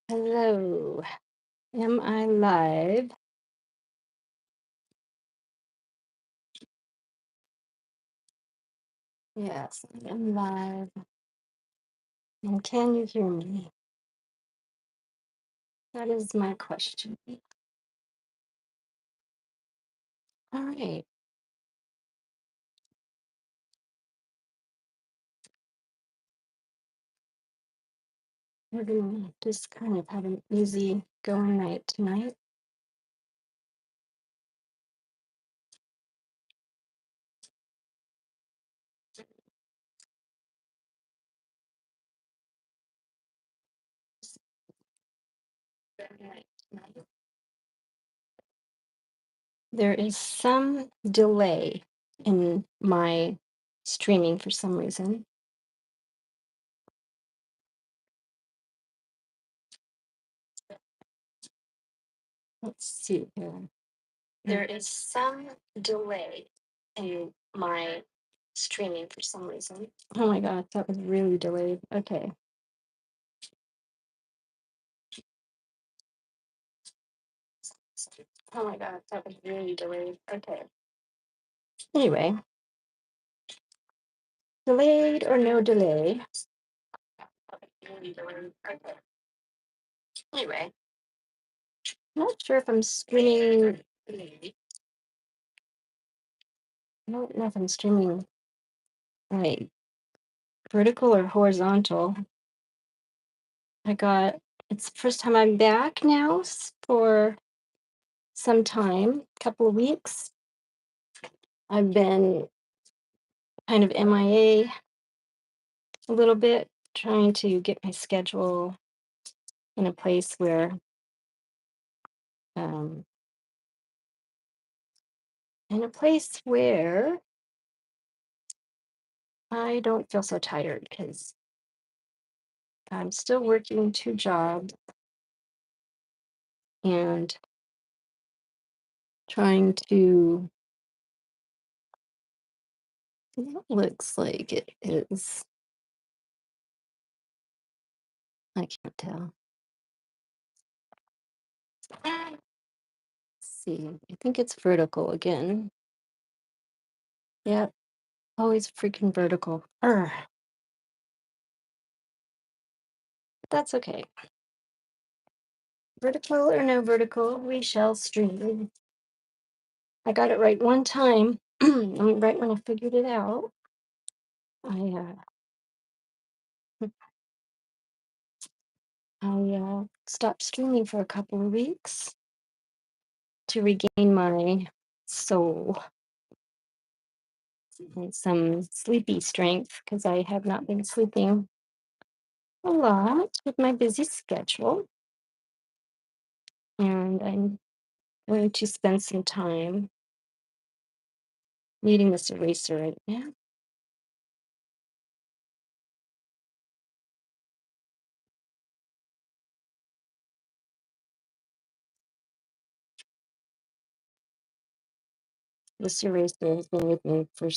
Hello. Am I live? Yes, I am live. And can you hear me? That is my question. All right. We're going to just kind of have an easy going night tonight. There is some delay in my streaming for some reason. Let's see here. There is some delay in my streaming for some reason. Oh my God, that was really delayed. Okay. Oh my God, that was really delayed. Okay. Anyway, delayed or no delay. Really delayed. Okay. Anyway, not sure if I'm streaming. I don't know if I'm streaming like vertical or horizontal. I got it's the first time I'm back now for some time, couple of weeks. I've been kind of MIA a little bit, trying to get my schedule in a place where um in a place where I don't feel so tired because I'm still working two jobs and trying to, it looks like it is, I can't tell. Let's see, I think it's vertical again. Yep, always freaking vertical. That's okay. Vertical or no vertical, we shall stream. I got it right one time, right when I figured it out. I stopped streaming for a couple of weeks to regain my soul and some sleepy strength because I have not been sleeping a lot with my busy schedule. And I'm going to spend some time needing this eraser right now. This eraser has been with me for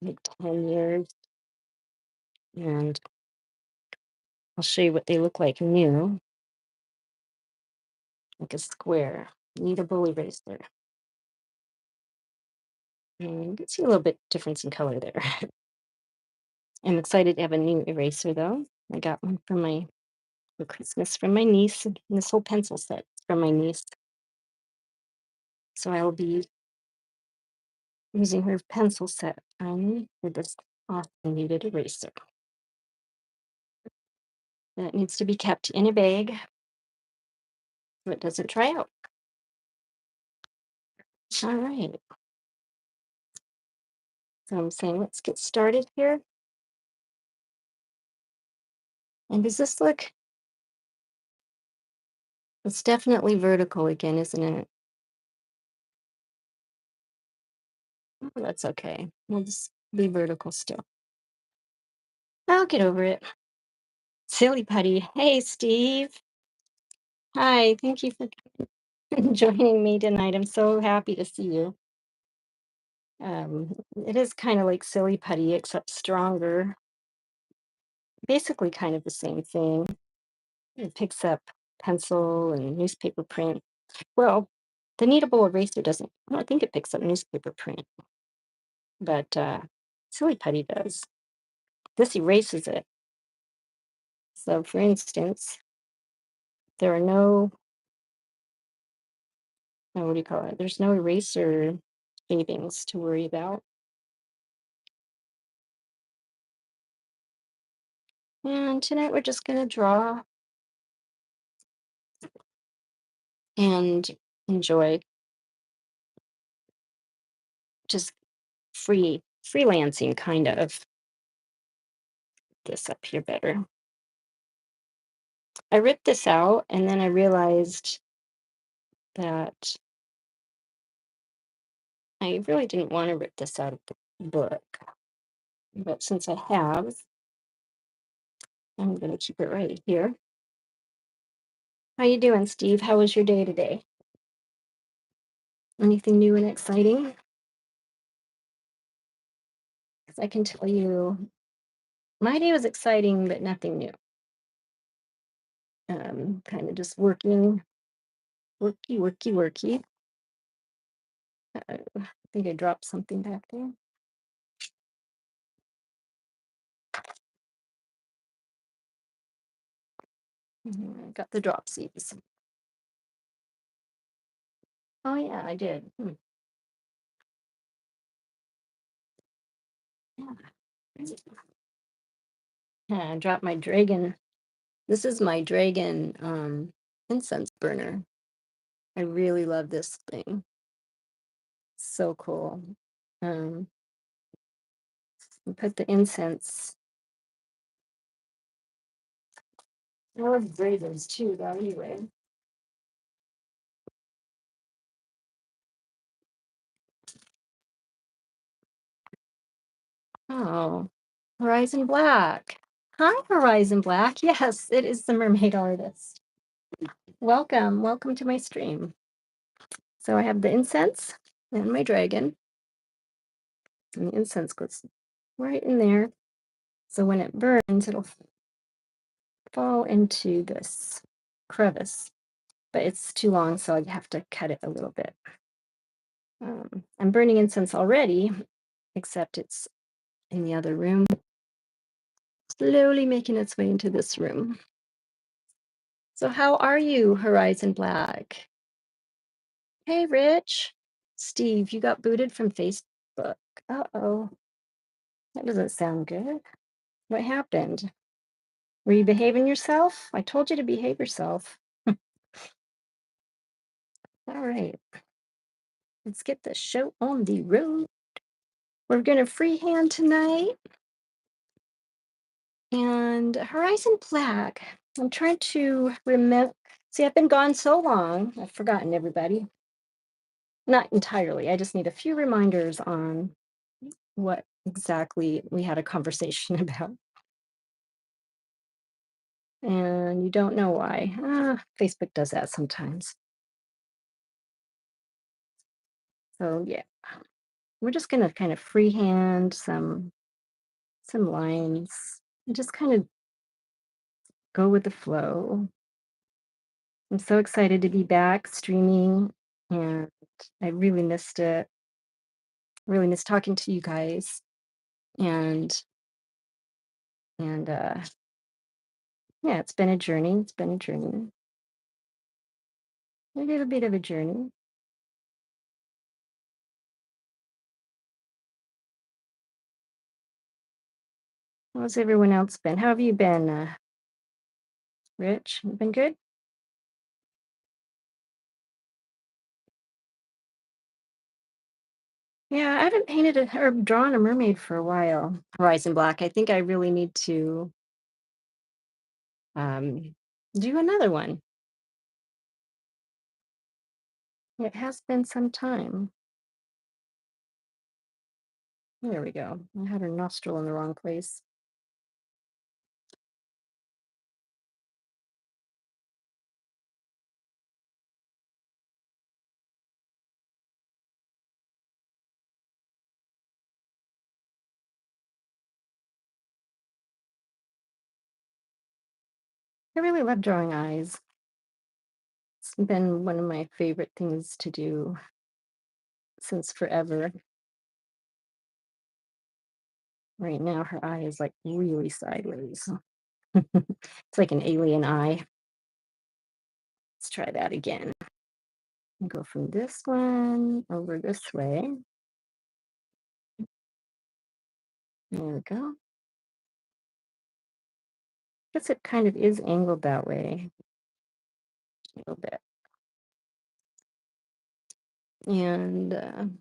like 10 years, and I'll show you what they look like new, like a square, kneadable eraser. And you can see a little bit difference in color there. I'm excited to have a new eraser though. I got one for Christmas from my niece, and this whole pencil set is from my niece. So I will be using her pencil set finally for this often needed eraser. That needs to be kept in a bag so it doesn't dry out. All right. So I'm saying let's get started here. And does this look, it's definitely vertical again, isn't it? Oh, that's okay. We'll just be vertical still. I'll get over it. Silly putty. Hey, Steve. Hi. Thank you for joining me tonight. I'm so happy to see you. It is kind of like silly putty, except stronger. Basically, kind of the same thing. It picks up. pencil and newspaper print. Well, the kneadable eraser doesn't, I don't think it picks up newspaper print, but Silly Putty does. This erases it. So, for instance, there are no, what do you call it? There's no eraser shavings to worry about. And tonight we're just going to draw and enjoy just freelancing kind of. This up here better. I ripped this out and then I realized that I really didn't want to rip this out of the book. But since I have, I'm going to keep it right here. How you doing, Steve? How was your day today? Anything new and exciting? 'Cause I can tell you, my day was exciting, but nothing new. Kind of just working, worky. I think I dropped something back there. I got the dropsies. Oh yeah, I did. Yeah. Yeah, I dropped my dragon. This is my dragon incense burner. I really love this thing. So cool. Um, we put the incense. I love dragons too, though. Anyway. Oh, Horizon Black. Hi, Horizon Black. Yes, it is the mermaid artist. Welcome to my stream. So I have the incense and my dragon, and the incense goes right in there. So when it burns, it'll fall into this crevice, but it's too long, so I have to cut it a little bit. I'm burning incense already, except it's in the other room, slowly making its way into this room. So how are you, Horizon Black? Hey, Rich. Steve, you got booted from Facebook. Uh-oh. That doesn't sound good. What happened? Were you behaving yourself? I told you to behave yourself. All right. Let's get the show on the road. We're going to freehand tonight. And Horizon Black. I'm trying to remember. See, I've been gone so long, I've forgotten everybody. Not entirely. I just need a few reminders on what exactly we had a conversation about. And you don't know why. Facebook does that sometimes. So yeah, we're just gonna kind of freehand some lines and just kind of go with the flow. I'm so excited to be back streaming, and I really missed it. Really missed talking to you guys, and and yeah, it's been a journey. It's been a journey, a little bit of a journey. How's everyone else been? How have you been, Rich? You been good? Yeah, I haven't painted or drawn a mermaid for a while. Horizon Black. I think I really need to um, do another one. It has been some time. There we go. I had her nostril in the wrong place. I really love drawing eyes. been one of my favorite things to do since forever. Right now, her eye is like really sideways. It's like an alien eye. Let's try that again. Go from this one over this way. There we go. Guess it kind of is angled that way a little bit. And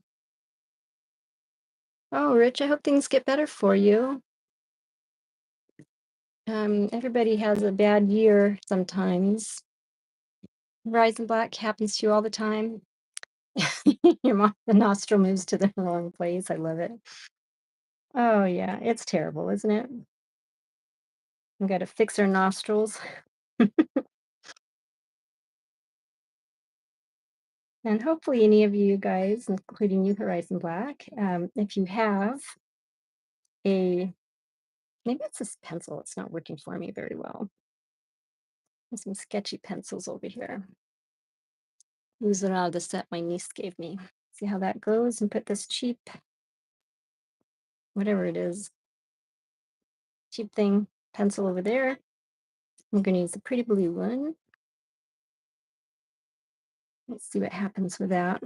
oh, Rich, I hope things get better for you. Everybody has a bad year sometimes. Rise and black happens to you all the time. The nostril moves to the wrong place. I love it. Oh yeah, it's terrible, isn't it? We got to fix our nostrils. And hopefully, any of you guys, including you, Horizon Black, if you have a maybe it's this pencil, it's not working for me very well. There's some sketchy pencils over here. These are out of the set my niece gave me. See how that goes? And put this cheap, whatever it is, cheap thing pencil over there. I'm going to use the pretty blue one. Let's see what happens with that.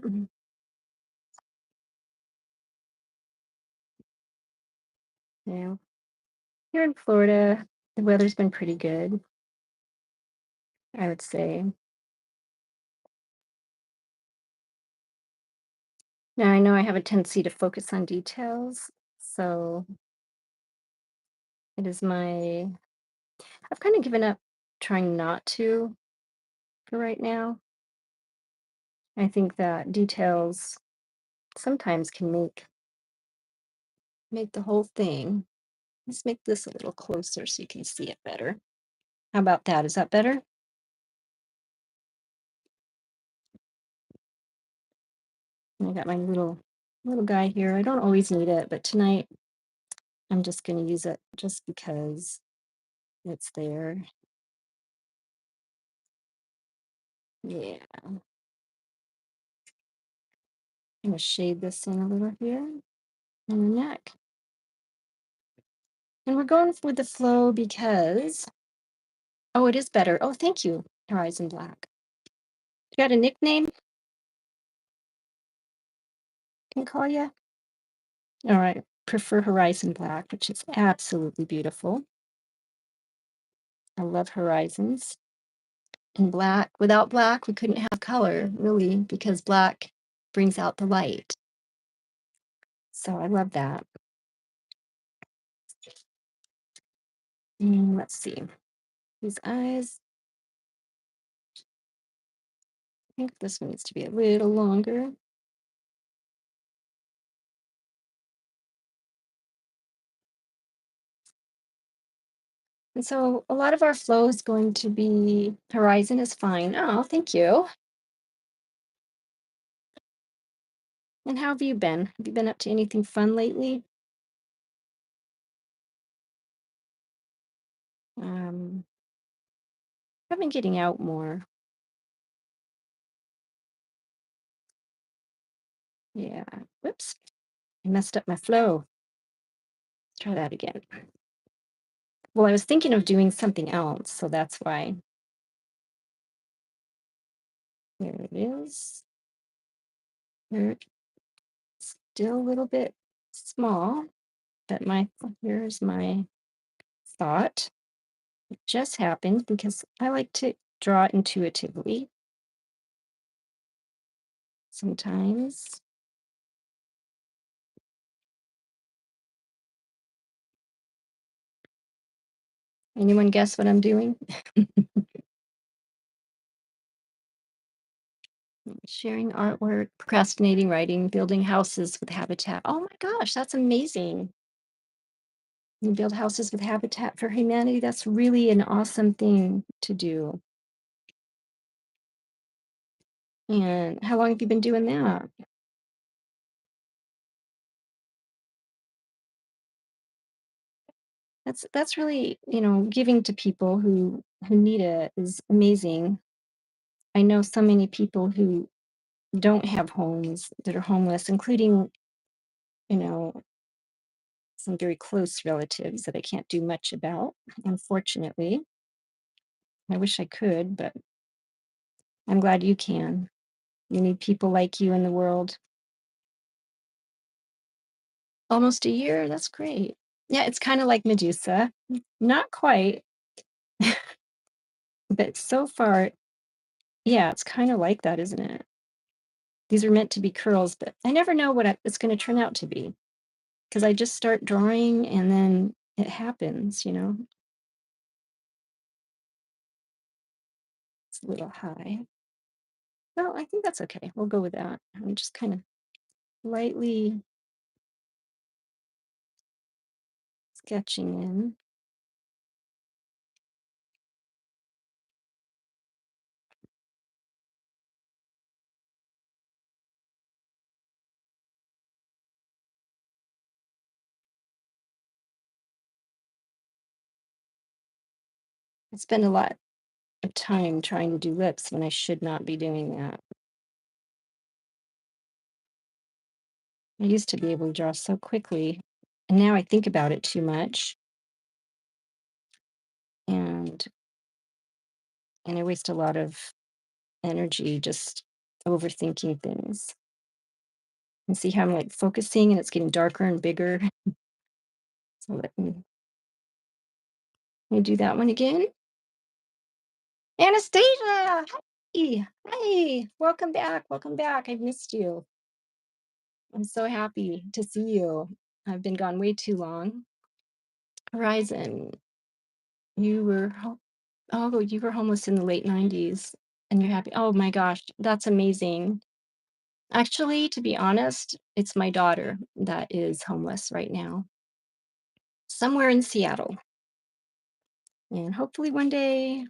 Yeah. Here in Florida, the weather's been pretty good, I would say. Now, I know I have a tendency to focus on details, so it is my I've kind of given up trying not to for right now. I think that details sometimes can make the whole thing. Let's make this a little closer so you can see it better. How about that? Is that better? I got my little guy here. I don't always need it, but tonight I'm just going to use it just because it's there. Yeah. I'm going to shade this in a little here on the neck. And we're going with the flow because, oh, it is better. Oh, thank you, Horizon Black. You got a nickname? Can I call you? All right. Prefer Horizon Black, which is absolutely beautiful. I love horizons. And black, without black, we couldn't have color, really, because black brings out the light. So I love that. Let's see. These eyes. I think this one needs to be a little longer. And so a lot of our flow is going to be horizon is fine. Oh, thank you. And how have you been? Have you been up to anything fun lately? Um, I've been getting out more. Yeah. Whoops. I messed up my flow. Let's try that again. Well, I was thinking of doing something else, so that's why. There it is. There, still a little bit small, but here's my thought. It just happened because I like to draw intuitively sometimes. Anyone guess what I'm doing? Sharing artwork, procrastinating writing, building houses with habitat. Oh my gosh, that's amazing. You build houses with Habitat for Humanity. That's really an awesome thing to do. And how long have you been doing that? That's really, giving to people who need it is amazing. I know so many people who don't have homes that are homeless, including, you know, some very close relatives that I can't do much about, unfortunately. I wish I could, but I'm glad you can. You need people like you in the world. Almost a year? That's great. Yeah, it's kinda like Medusa. Not quite, but so far, yeah, it's kinda like that, isn't it? These are meant to be curls, but I never know what it's gonna turn out to be because I just start drawing and then it happens, you know? It's a little high. Well, I think that's okay. We'll go with that. I'm just kinda lightly sketching in. I spend a lot of time trying to do lips when I should not be doing that. I used to be able to draw so quickly, and now I think about it too much, and I waste a lot of energy just overthinking things. And see how I'm like focusing and it's getting darker and bigger. So let me do that one again. Anastasia, hi, hi, welcome back, welcome back. I've missed you. I'm so happy to see you. I've been gone way too long. Horizon, you were you were homeless in the late 90s and you're happy. Oh my gosh, that's amazing. Actually, to be honest, it's my daughter that is homeless right now, somewhere in Seattle. And hopefully one day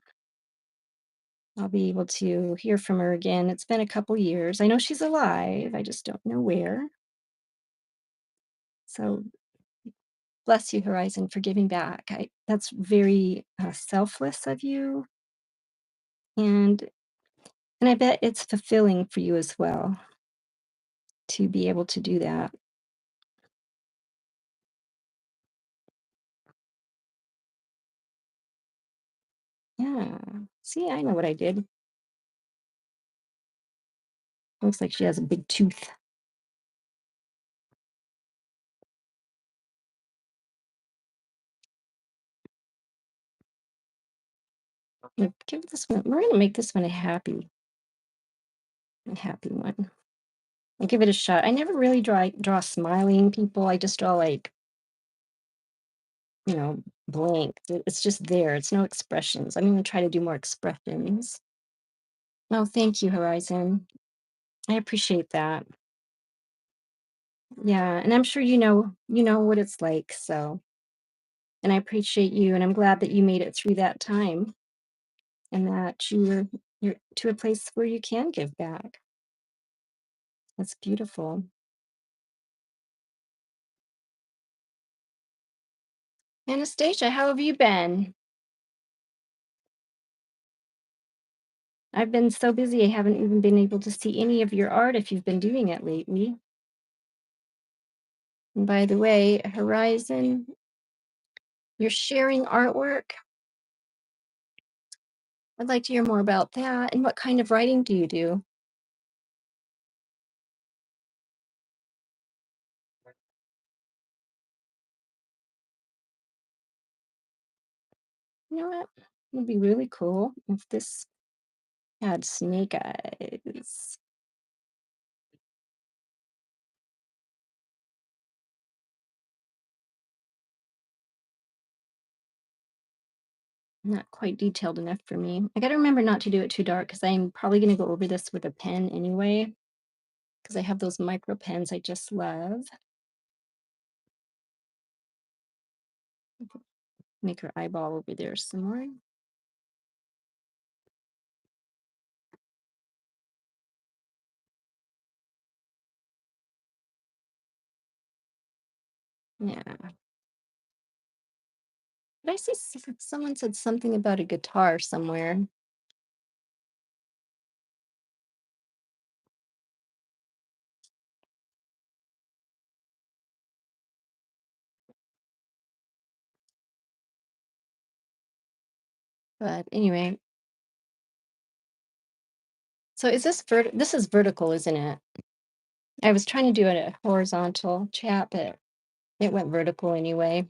I'll be able to hear from her again. It's been a couple years. I know she's alive. I just don't know where. So bless you, Horizon, for giving back. That's very selfless of you, and I bet it's fulfilling for you as well to be able to do that. Yeah. See, I know what I did. Looks like she has a big tooth. Give this one. We're gonna make this one a happy one. I'll give it a shot. I never really draw smiling people. I just draw like, you know, blank. It's just there. It's no expressions. I'm gonna try to do more expressions. Oh, thank you, Horizon. I appreciate that. Yeah, and I'm sure you know what it's like. So, and I appreciate you, and I'm glad that you made it through that time, and that you're to a place where you can give back. That's beautiful. Anastasia, how have you been? I've been so busy, I haven't even been able to see any of your art if you've been doing it lately. And by the way, Horizon, you're sharing artwork. I'd like to hear more about that. And what kind of writing do you do? You know what? It would be really cool if this had snake eyes. Not quite detailed enough for me. I gotta remember not to do it too dark because I'm probably gonna go over this with a pen anyway, because I have those micro pens I just love. Make her eyeball over there some more. Yeah. But I see someone said something about a guitar somewhere. But anyway, so is this is vertical, isn't it? I was trying to do a horizontal chat, but it went vertical anyway.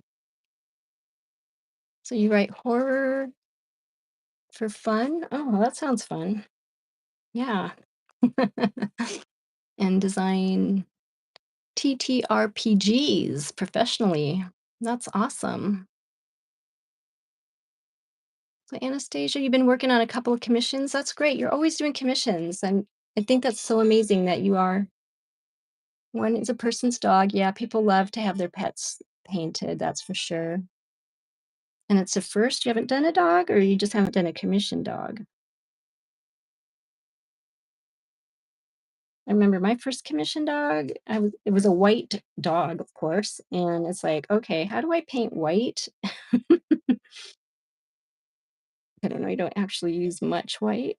So you write horror for fun? Oh, that sounds fun. Yeah. And design TTRPGs professionally. That's awesome. So Anastasia, you've been working on a couple of commissions. That's great. You're always doing commissions. I think that's so amazing that you are. One is a person's dog. Yeah, people love to have their pets painted, that's for sure. And it's a first. You haven't done a dog, or you just haven't done a commission dog? I remember my first commission dog. It was a white dog, of course, and it's like, okay, how do I paint white? I don't know. You don't actually use much white.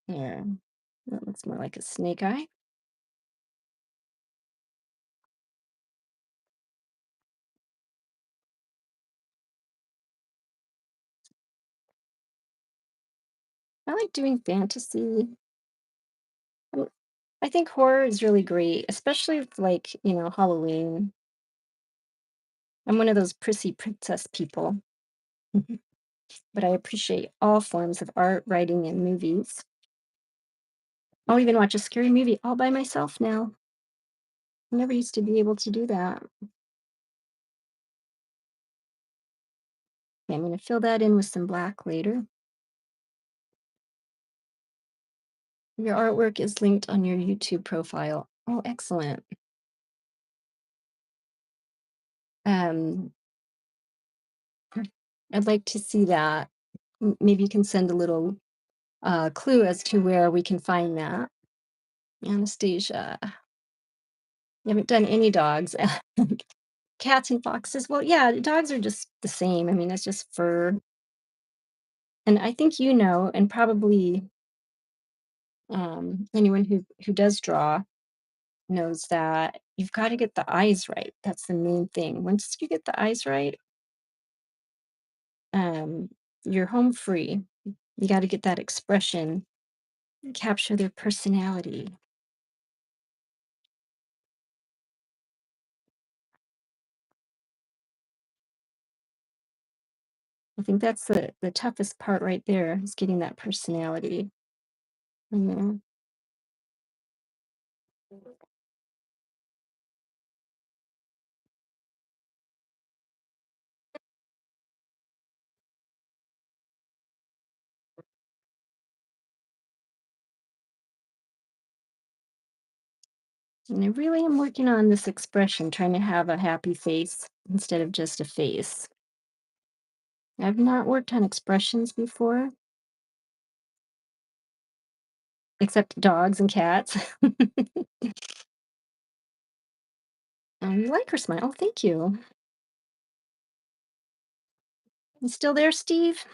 Yeah, that looks more like a snake eye. I like doing fantasy. I I think horror is really great, especially with like, Halloween. I'm one of those prissy princess people, but I appreciate all forms of art, writing, and movies. I'll even watch a scary movie all by myself now. I never used to be able to do that. Okay, I'm going to fill that in with some black later. Your artwork is linked on your YouTube profile. Oh, excellent. Um, I'd like to see that. Maybe you can send a little clue as to where we can find that. Anastasia, you haven't done any dogs. Cats and foxes. Well, yeah, dogs are just the same. I mean, it's just fur. And I think and probably anyone who does draw knows that you've got to get the eyes right. That's the main thing. Once you get the eyes right, um, you're home free. You got to get that expression, capture their personality. I think that's the toughest part right there is getting that personality in there. And I really am working on this expression, trying to have a happy face instead of just a face. I've not worked on expressions before, except dogs and cats. You like her smile. Oh, thank you. You still there, Steve?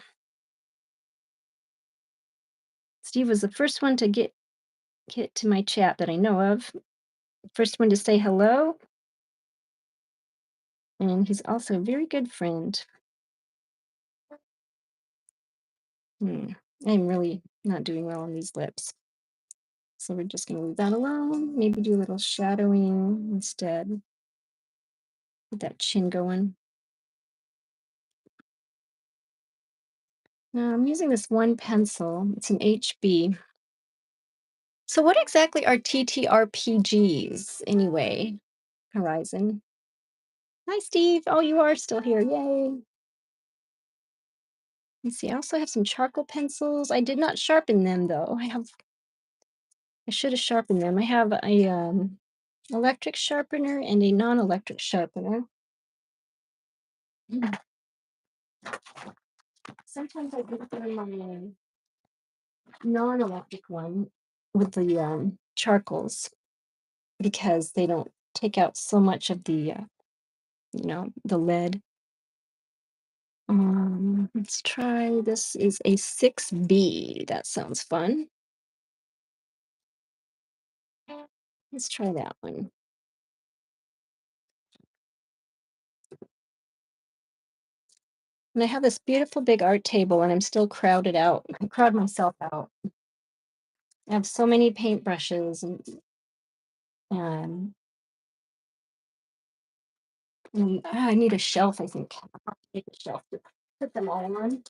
Steve was the first one to get to my chat that I know of. First one to say hello, and he's also a very good friend. Hmm. I'm really not doing well on these lips. So we're just going to leave that alone. Maybe do a little shadowing instead. Get that chin going. Now I'm using this one pencil. It's an HB. So what exactly are TTRPGs anyway, Horizon? Hi, Steve. Oh, you are still here. Yay. Let's see. I also have some charcoal pencils. I did not sharpen them though. I should have sharpened them. I have a electric sharpener and a non-electric sharpener. Mm. Sometimes I prefer my non-electric one with the charcoals because they don't take out so much of the lead. Let's try this is a 6B. That sounds fun. Let's try that one. And I have this beautiful big art table and I'm still crowded out. I crowd myself out. I have so many paintbrushes and, I need a shelf, I think. I need a shelf to put them all on.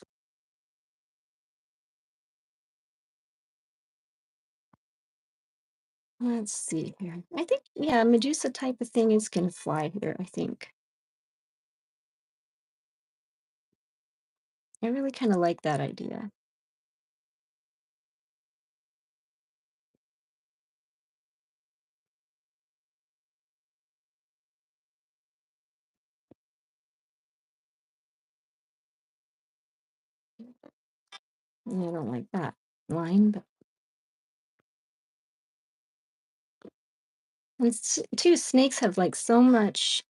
Let's see here. I think, yeah, Medusa type of thing is gonna fly here, I think. I really kind of like that idea. Yeah, I don't like that line, but and two snakes have like so much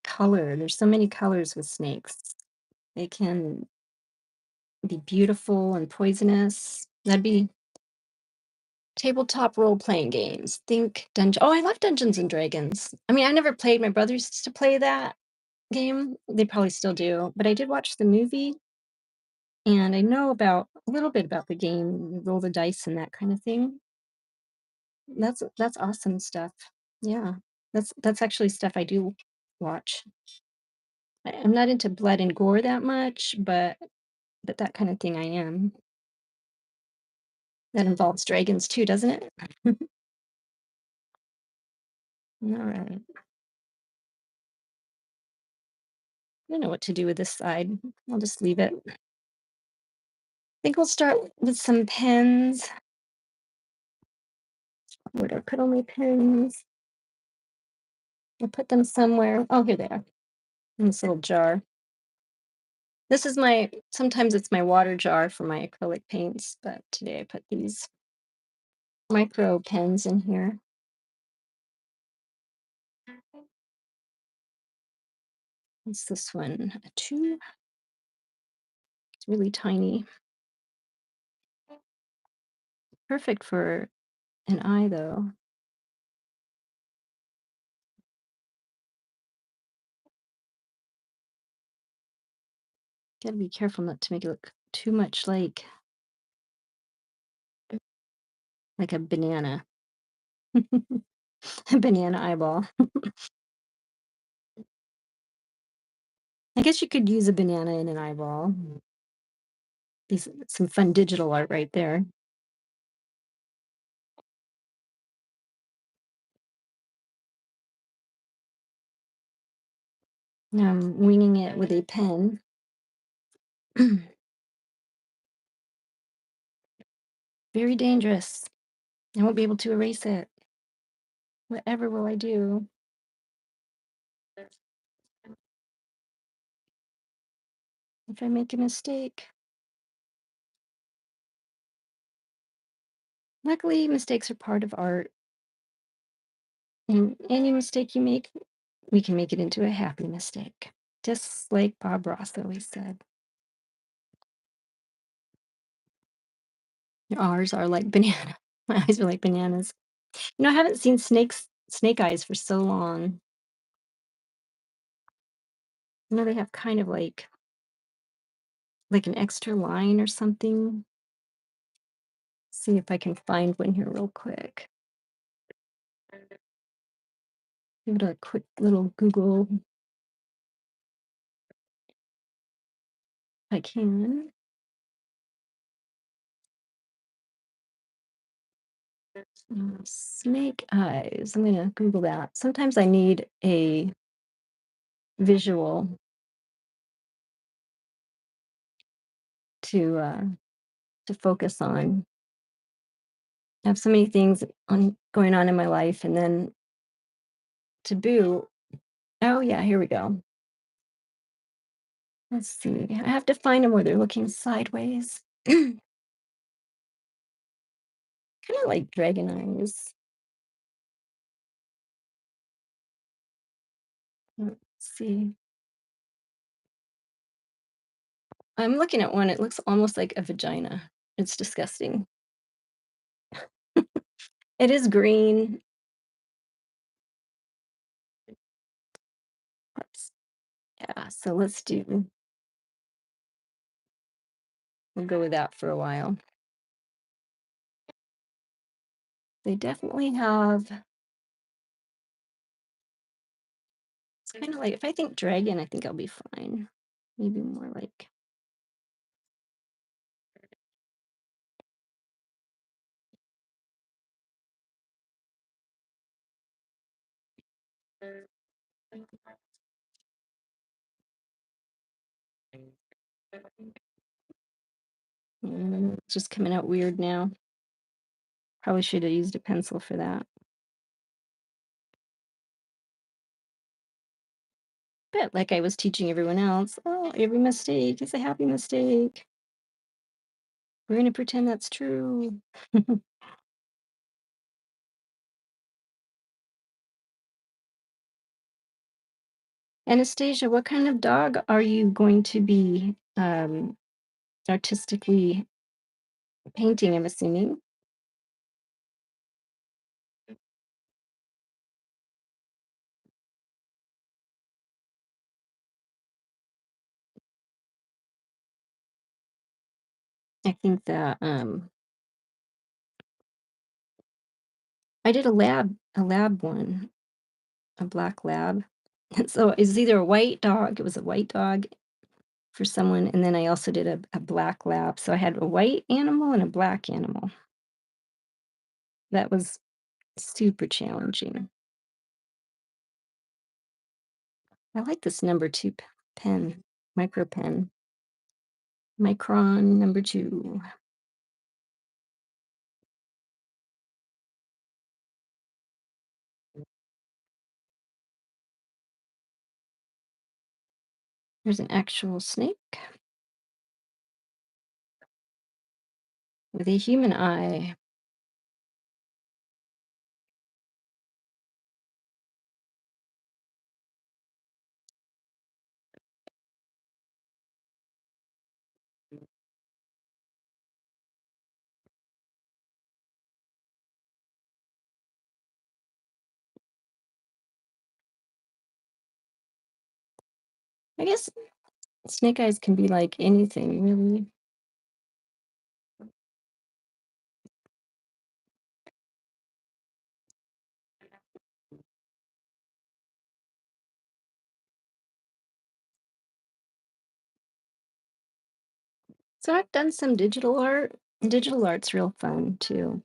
color. There's so many colors with snakes. They can be beautiful and poisonous. That'd be tabletop role playing games. Think dungeon. Oh, I love Dungeons and Dragons. I mean, I never played. My brothers used to play that game. They probably still do, but I did watch the movie, and I know about a little bit about the game. You roll the dice and that kind of thing. That's awesome stuff. Yeah, that's actually stuff I do watch. I'm not into blood and gore that much, but that kind of thing I am. That involves dragons too, doesn't it? All right. I don't know what to do with this side. I'll just leave it. I think we'll start with some pens. Where do I put all my pens? I put them somewhere. Oh, here they are in this little jar. This is sometimes it's my water jar for my acrylic paints, but today I put these micro pens in here. What's this one? A two? It's really tiny. Perfect for an eye, though. Gotta be careful not to make it look too much like a banana. A banana eyeball. I guess you could use a banana in an eyeball. These some fun digital art right there. Now I'm winging it with a pen. Very dangerous. I won't be able to erase it. Whatever will I do if I make a mistake? Luckily, mistakes are part of art, and any mistake you make, we can make it into a happy mistake. Just like Bob Ross always said. Ours are like banana. My eyes are like bananas. I haven't seen snake eyes for so long. They have kind of like an extra line or something. See if I can find one here real quick. Give it a quick little Google if I can. Snake eyes. I'm gonna Google that. Sometimes I need a visual to uh to focus on. I have so many things going on in my life, and then to boot. Oh yeah, here we go. Let's see. I have to find them where they're looking sideways. Kind of like dragon eyes. Let's see. I'm looking at one. It looks almost like a vagina. It's disgusting. It is green. Let's- Yeah, so let's do. We'll go with that for a while. They definitely have it's kinda like if I think dragon, I think I'll be fine. Maybe more like it's just coming out weird now. Probably should have used a pencil for that. But like I was teaching everyone else, "Oh, every mistake is a happy mistake. We're gonna pretend that's true." Anastasia, what kind of dog are you going to be, artistically painting, I'm assuming? I think that, I did a lab one, a black lab. So, it's either a white dog it was a white dog for someone, and then I also did a black lab. So I had a white animal and a black animal. That was super challenging. I like this number 2 pen, micro pen. Micron number 2. There's an actual snake with a human eye. I guess snake eyes can be like anything, really. So I've done some digital art. Digital art's real fun too.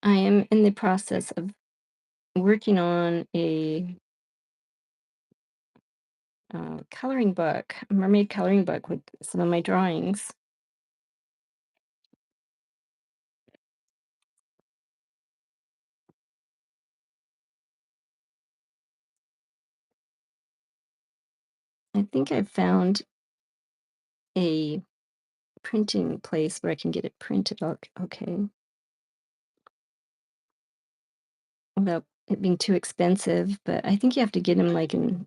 I am in the process of working on a coloring book, a mermaid coloring book with some of my drawings. I think I've found a printing place where I can get it printed okay without it being too expensive. But I think you have to get them like in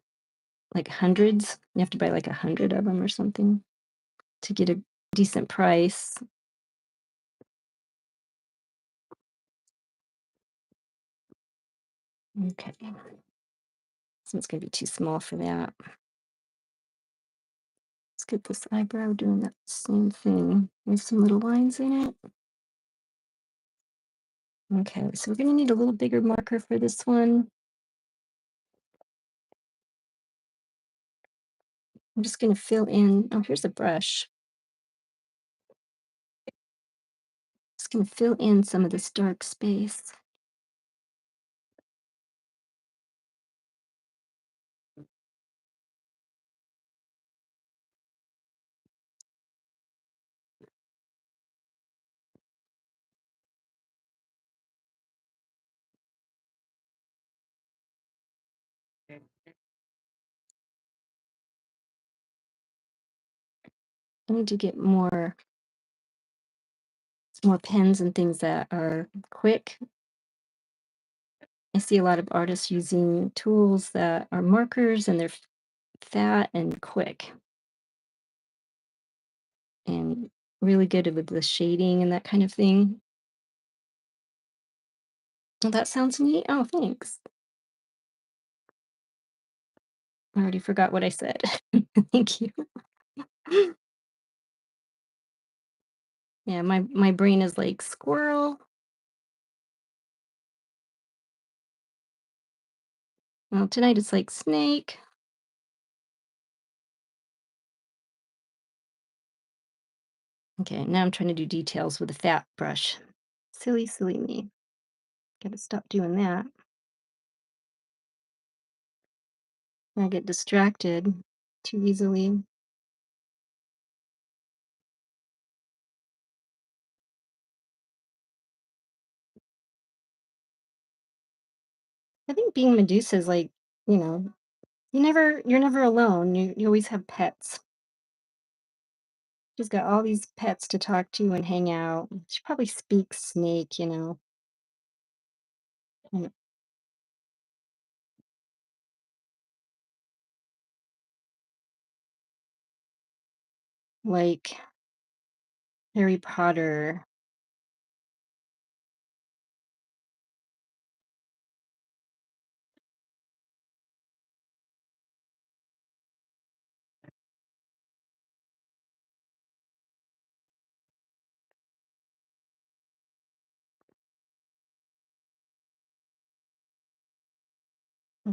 like hundreds. You have to buy like 100 of them or something to get a decent price. Okay, so it's gonna be too small for that. Let's get this eyebrow doing that same thing. There's some little lines in it. Okay, so we're gonna need a little bigger marker for this one. I'm just gonna fill in. Oh, here's a brush. Just gonna fill in some of this dark space. I need to get more pens and things that are quick. I see a lot of artists using tools that are markers and they're fat and quick and really good with the shading and that kind of thing. Oh, that sounds neat. Oh, thanks. I already forgot what I said. Thank you. Yeah, my brain is like squirrel. Well, tonight it's like snake. Okay, now I'm trying to do details with a fat brush. Silly, silly me. Gotta stop doing that. I get distracted too easily. I think being Medusa is like, you know, you're never alone. You always have pets. She's got all these pets to talk to and hang out. She probably speaks snake, and like Harry Potter.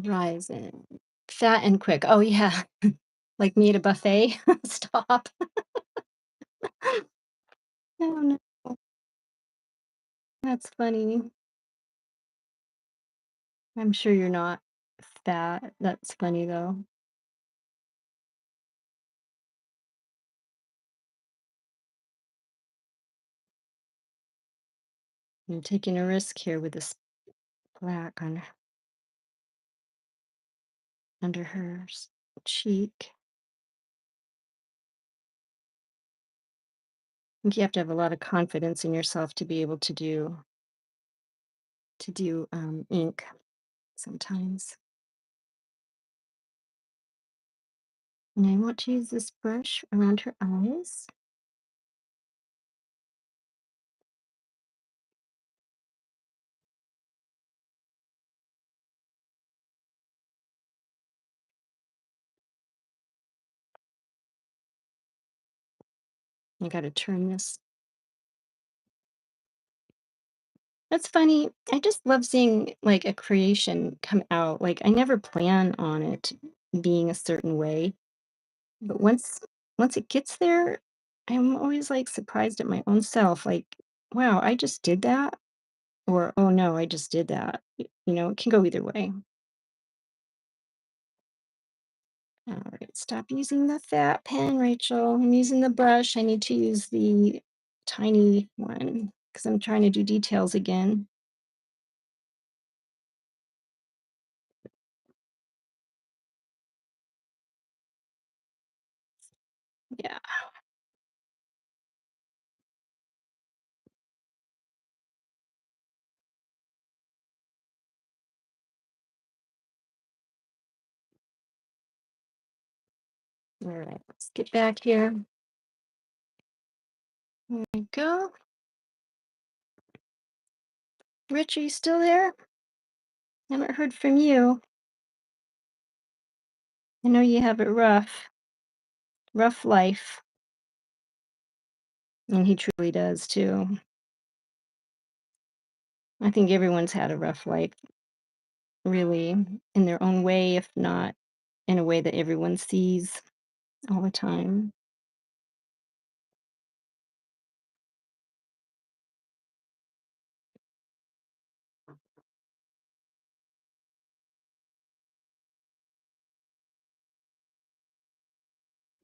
Horizon. Fat and quick. Oh yeah. Like me at a buffet. Stop. Oh no. That's funny. I'm sure you're not fat. That's funny though. I'm taking a risk here with this black on under her cheek. I think you have to have a lot of confidence in yourself to be able to do ink sometimes. And I want to use this brush around her eyes. I got to turn this. That's funny. I just love seeing like a creation come out. Like I never plan on it being a certain way, but once it gets there, I'm always like surprised at my own self. Like, wow, I just did that, or oh no, I just did that. It can go either way. All right, stop using the fat pen, Rachel. I'm using the brush. I need to use the tiny one because I'm trying to do details again. Yeah. All right, let's get back here. There we go. Rich, are you still there? Haven't heard from you. I know you have it rough life, and he truly does too. I think everyone's had a rough life, really, in their own way, if not in a way that everyone sees all the time.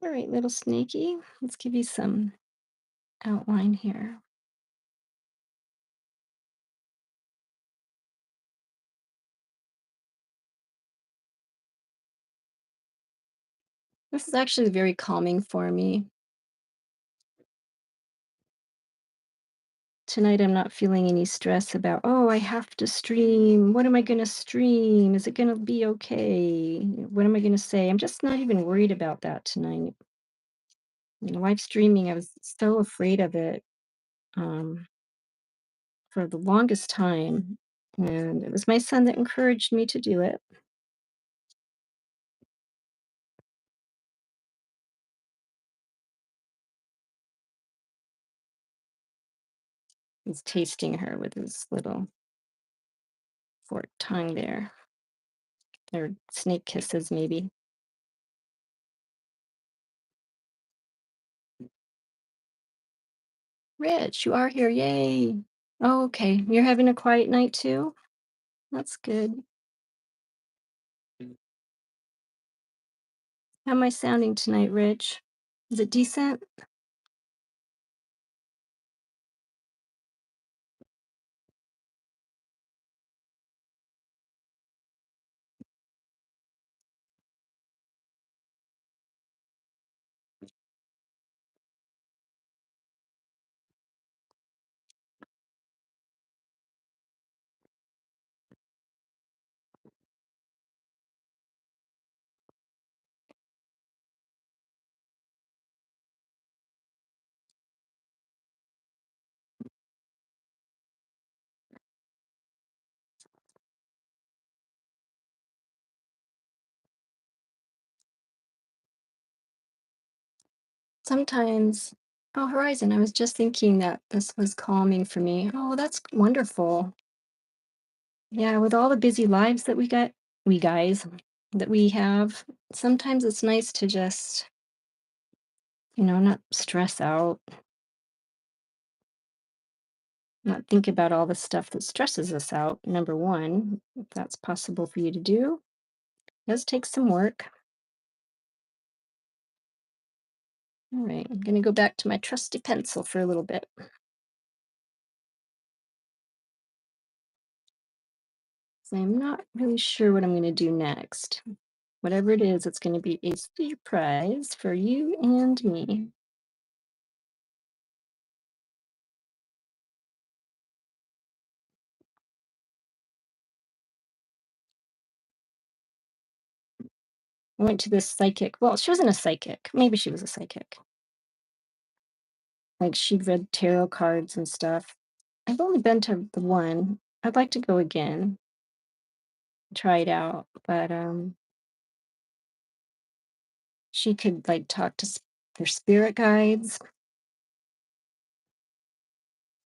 All right, little snaky, let's give you some outline here. This is actually very calming for me. Tonight, I'm not feeling any stress about, oh, I have to stream. What am I going to stream? Is it going to be okay? What am I going to say? I'm just not even worried about that tonight. Live streaming, I was so afraid of it um, for the longest time. And it was my son that encouraged me to do it. He's tasting her with his little forked tongue there. Or snake kisses, maybe. Rich, you are here. Yay. Oh, okay. You're having a quiet night too? That's good. How am I sounding tonight, Rich? Is it decent? Sometimes. Oh, Horizon, I was just thinking that this was calming for me. Oh, that's wonderful. Yeah, with all the busy lives that we guys, that we have, sometimes it's nice to just, not stress out, not think about all the stuff that stresses us out. Number one, if that's possible for you to do, does take some work. All right, I'm going to go back to my trusty pencil for a little bit. So I'm not really sure what I'm going to do next. Whatever it is, it's going to be a surprise for you and me. I went to this psychic. Well, she wasn't a psychic. Maybe she was a psychic. Like she'd read tarot cards and stuff. I've only been to the one. I'd like to go again, try it out. But she could like talk to her spirit guides.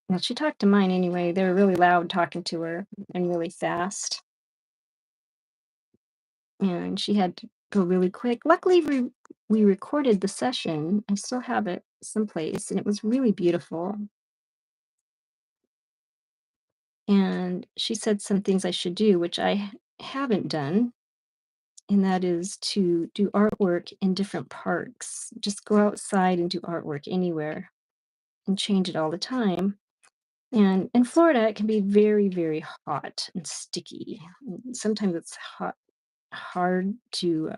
Well, she talked to mine anyway. They were really loud talking to her and really fast. And she had to go really quick. Luckily, we recorded the session. I still have it someplace, and it was really beautiful. And she said some things I should do, which I haven't done, and that is to do artwork in different parks. Just go outside and do artwork anywhere and change it all the time. And in Florida, it can be very, very hot and sticky. Sometimes it's hard to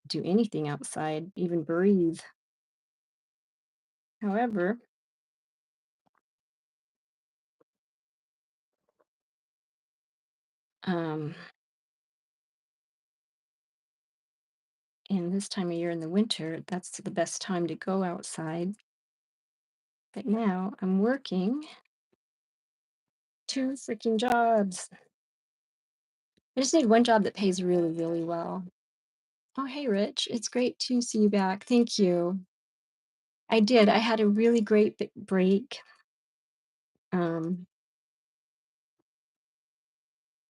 do anything outside, even breathe. However, um, in this time of year in the winter, that's the best time to go outside. But now I'm working two freaking jobs. I just need one job that pays really, really well. Oh, hey, Rich. It's great to see you back. Thank you. I did. I had a really great break. Um,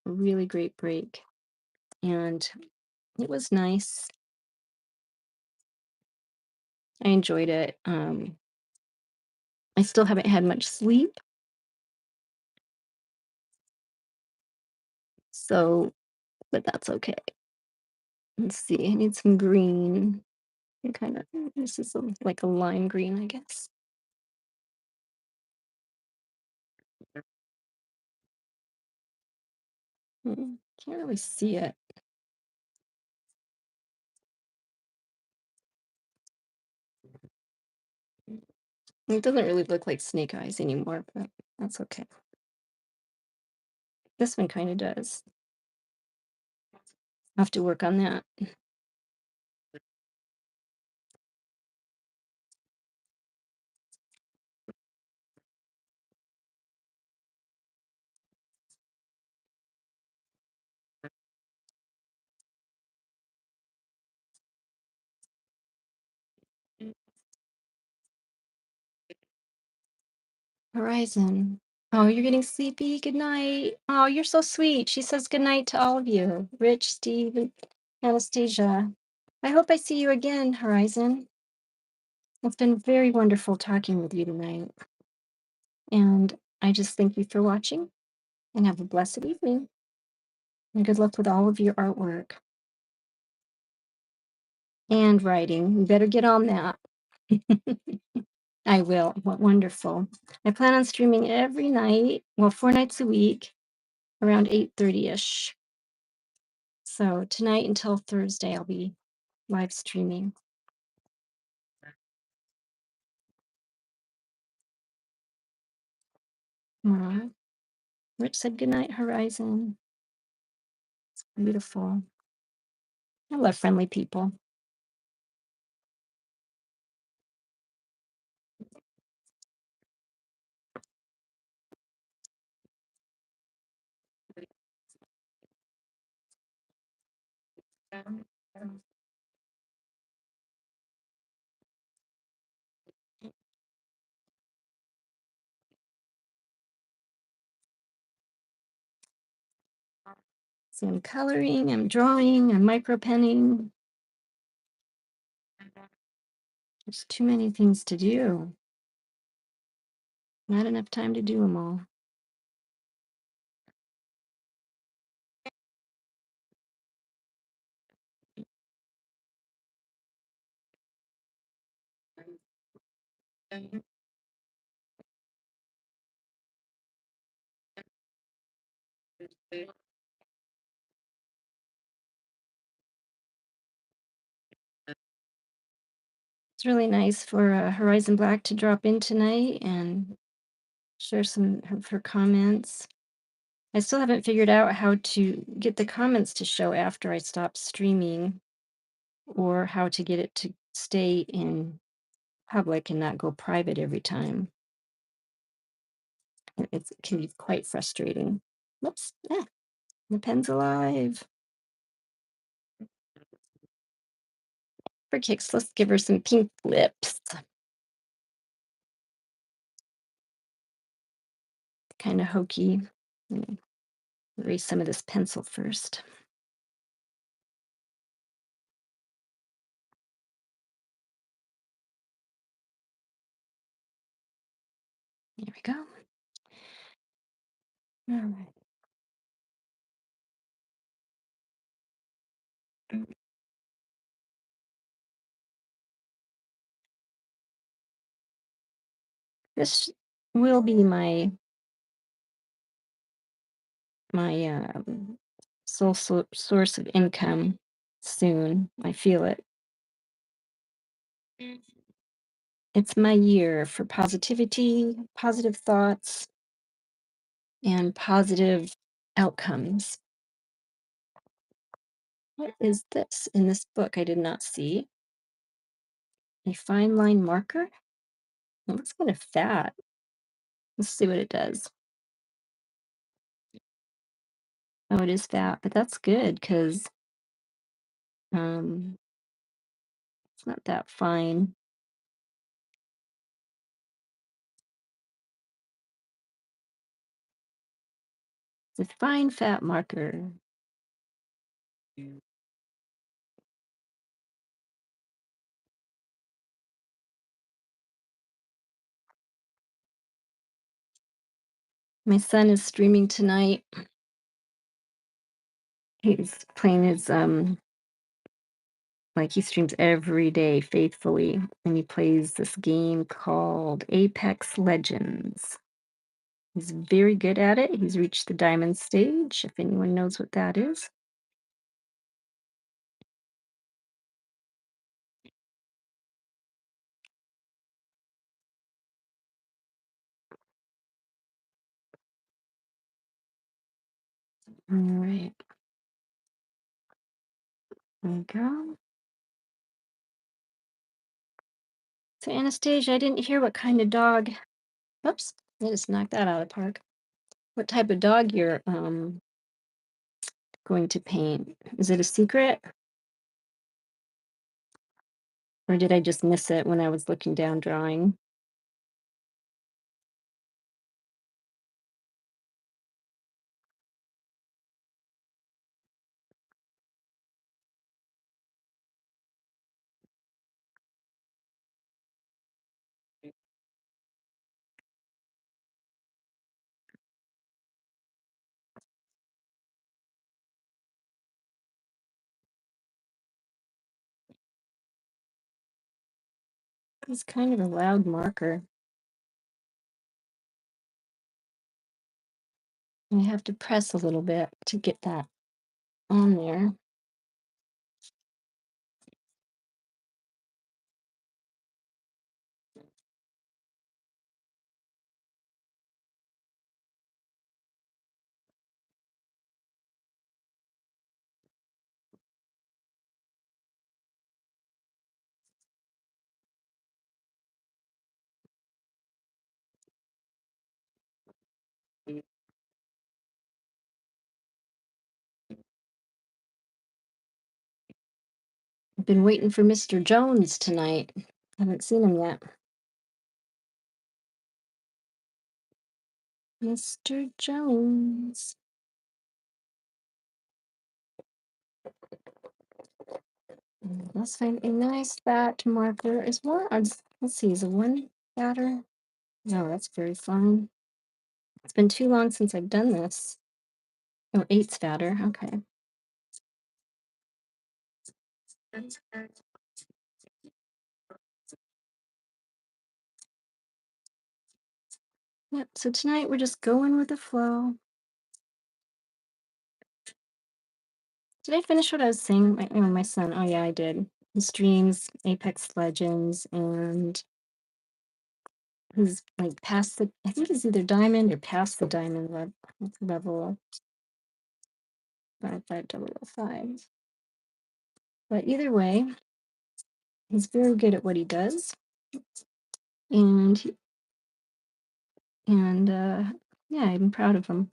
a really great break. And it was nice. I enjoyed it. I still haven't had much sleep. So, but that's okay. Let's see. I need some green. Kind of, this is like a lime green, I guess. Can't really see it. It doesn't really look like snake eyes anymore, but that's okay. This one kind of does. I have to work on that. Horizon. Oh, you're getting sleepy. Good night. Oh, you're so sweet. She says good night to all of you. Rich, Steve, and Anastasia. I hope I see you again, Horizon. It's been very wonderful talking with you tonight. And I just thank you for watching and have a blessed evening. And good luck with all of your artwork and writing. You better get on that. I will. What wonderful. I plan on streaming every night, well, 4 nights a week around 8:30ish. So tonight until Thursday, I'll be live streaming. Aw. Rich said goodnight, Horizon. It's beautiful. I love friendly people. So I'm coloring, I'm drawing, I'm micro penning. There's too many things to do. Not enough time to do them all. It's really nice for Horizon Black to drop in tonight and share some of her comments. I still haven't figured out how to get the comments to show after I stop streaming or how to get it to stay in public and not go private every time. It can be quite frustrating. Whoops. The pen's alive. For kicks, let's give her some pink lips. Kind of hokey. Erase some of this pencil first. There we go. All right. This will be my sole source of income soon. I feel it. It's my year for positivity, positive thoughts, and positive outcomes. What is this in this book I did not see? A fine line marker? Well, it's kind of fat. Let's see what it does. Oh, it is fat, but that's good because um, it's not that fine. It's a fine fat marker. My son is streaming tonight. He's playing his like he streams every day faithfully, and he plays this game called Apex Legends. He's very good at it. He's reached the diamond stage, if anyone knows what that is. All right. There we go. So Anastasia, I didn't hear what kind of dog. Oops, I just knocked that out of the park. What type of dog you're going to paint? Is it a secret? Or did I just miss it when I was looking down drawing? It's kind of a loud marker. I have to press a little bit to get that on there. I've been waiting for Mr. Jones tonight. Haven't seen him yet. Mr. Jones. Let's find a nice fat marker. Is one, let's see, is it one fatter? No, that's very fine. It's been too long since I've done this. Oh, eight's fatter. Okay. Yep. So tonight we're just going with the flow. Did I finish what I was saying? My son. Oh yeah, I did. His dreams, Apex Legends, and he's like past the. I think he's either diamond or past the diamond level 55005. But either way, he's very good at what he does, and yeah, I'm proud of him.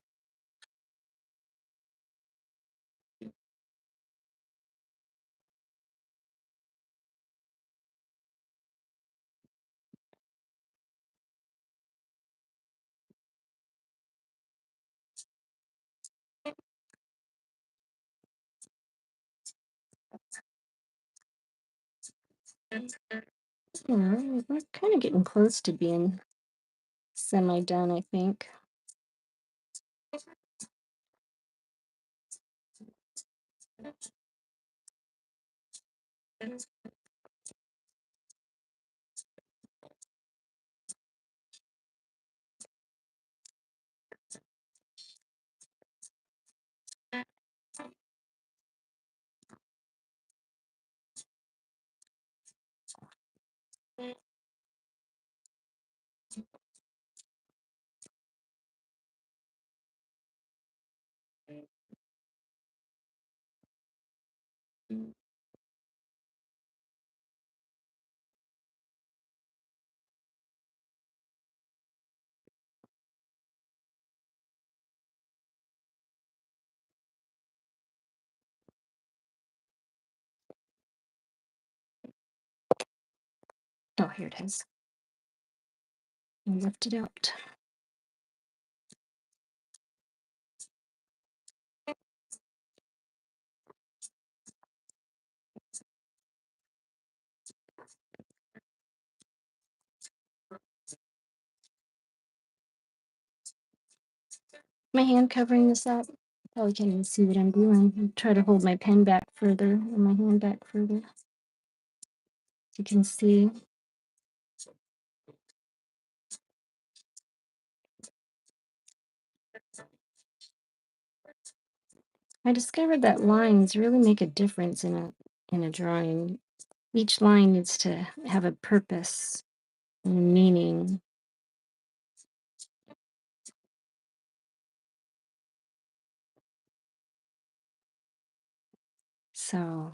Yeah, we're kind of getting close to being semi done, I think. Oh, here it is. I left it out. My hand covering this up. Probably can't even see what I'm doing. I try to hold my pen back further and my hand back further. You can see. I discovered that lines really make a difference in a drawing. Each line needs to have a purpose and meaning. So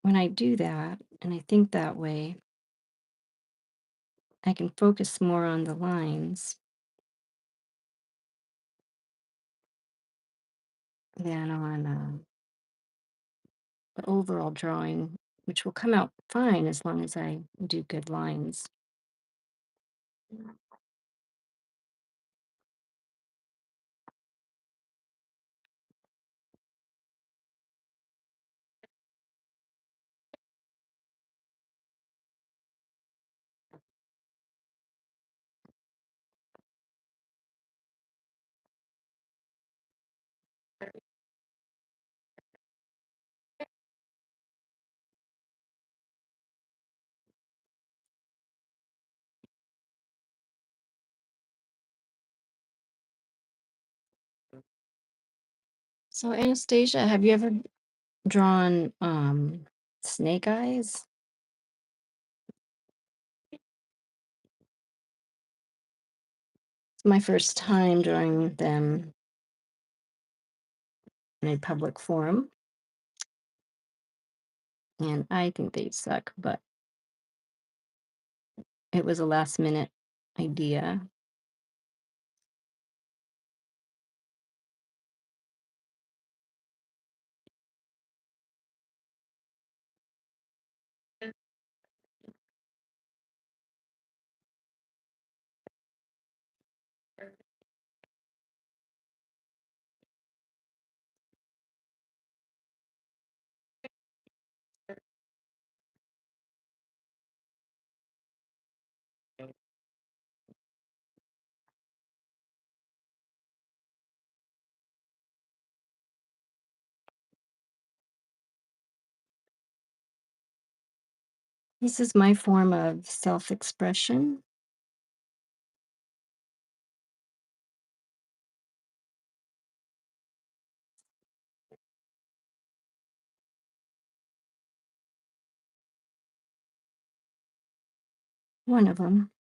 when I do that and I think that way, I can focus more on the lines than on the overall drawing, which will come out fine as long as I do good lines. So, Anastasia, have you ever drawn snake eyes? It's my first time drawing them in a public forum, and I think they suck, but it was a last minute idea. This is my form of self expression. One of them.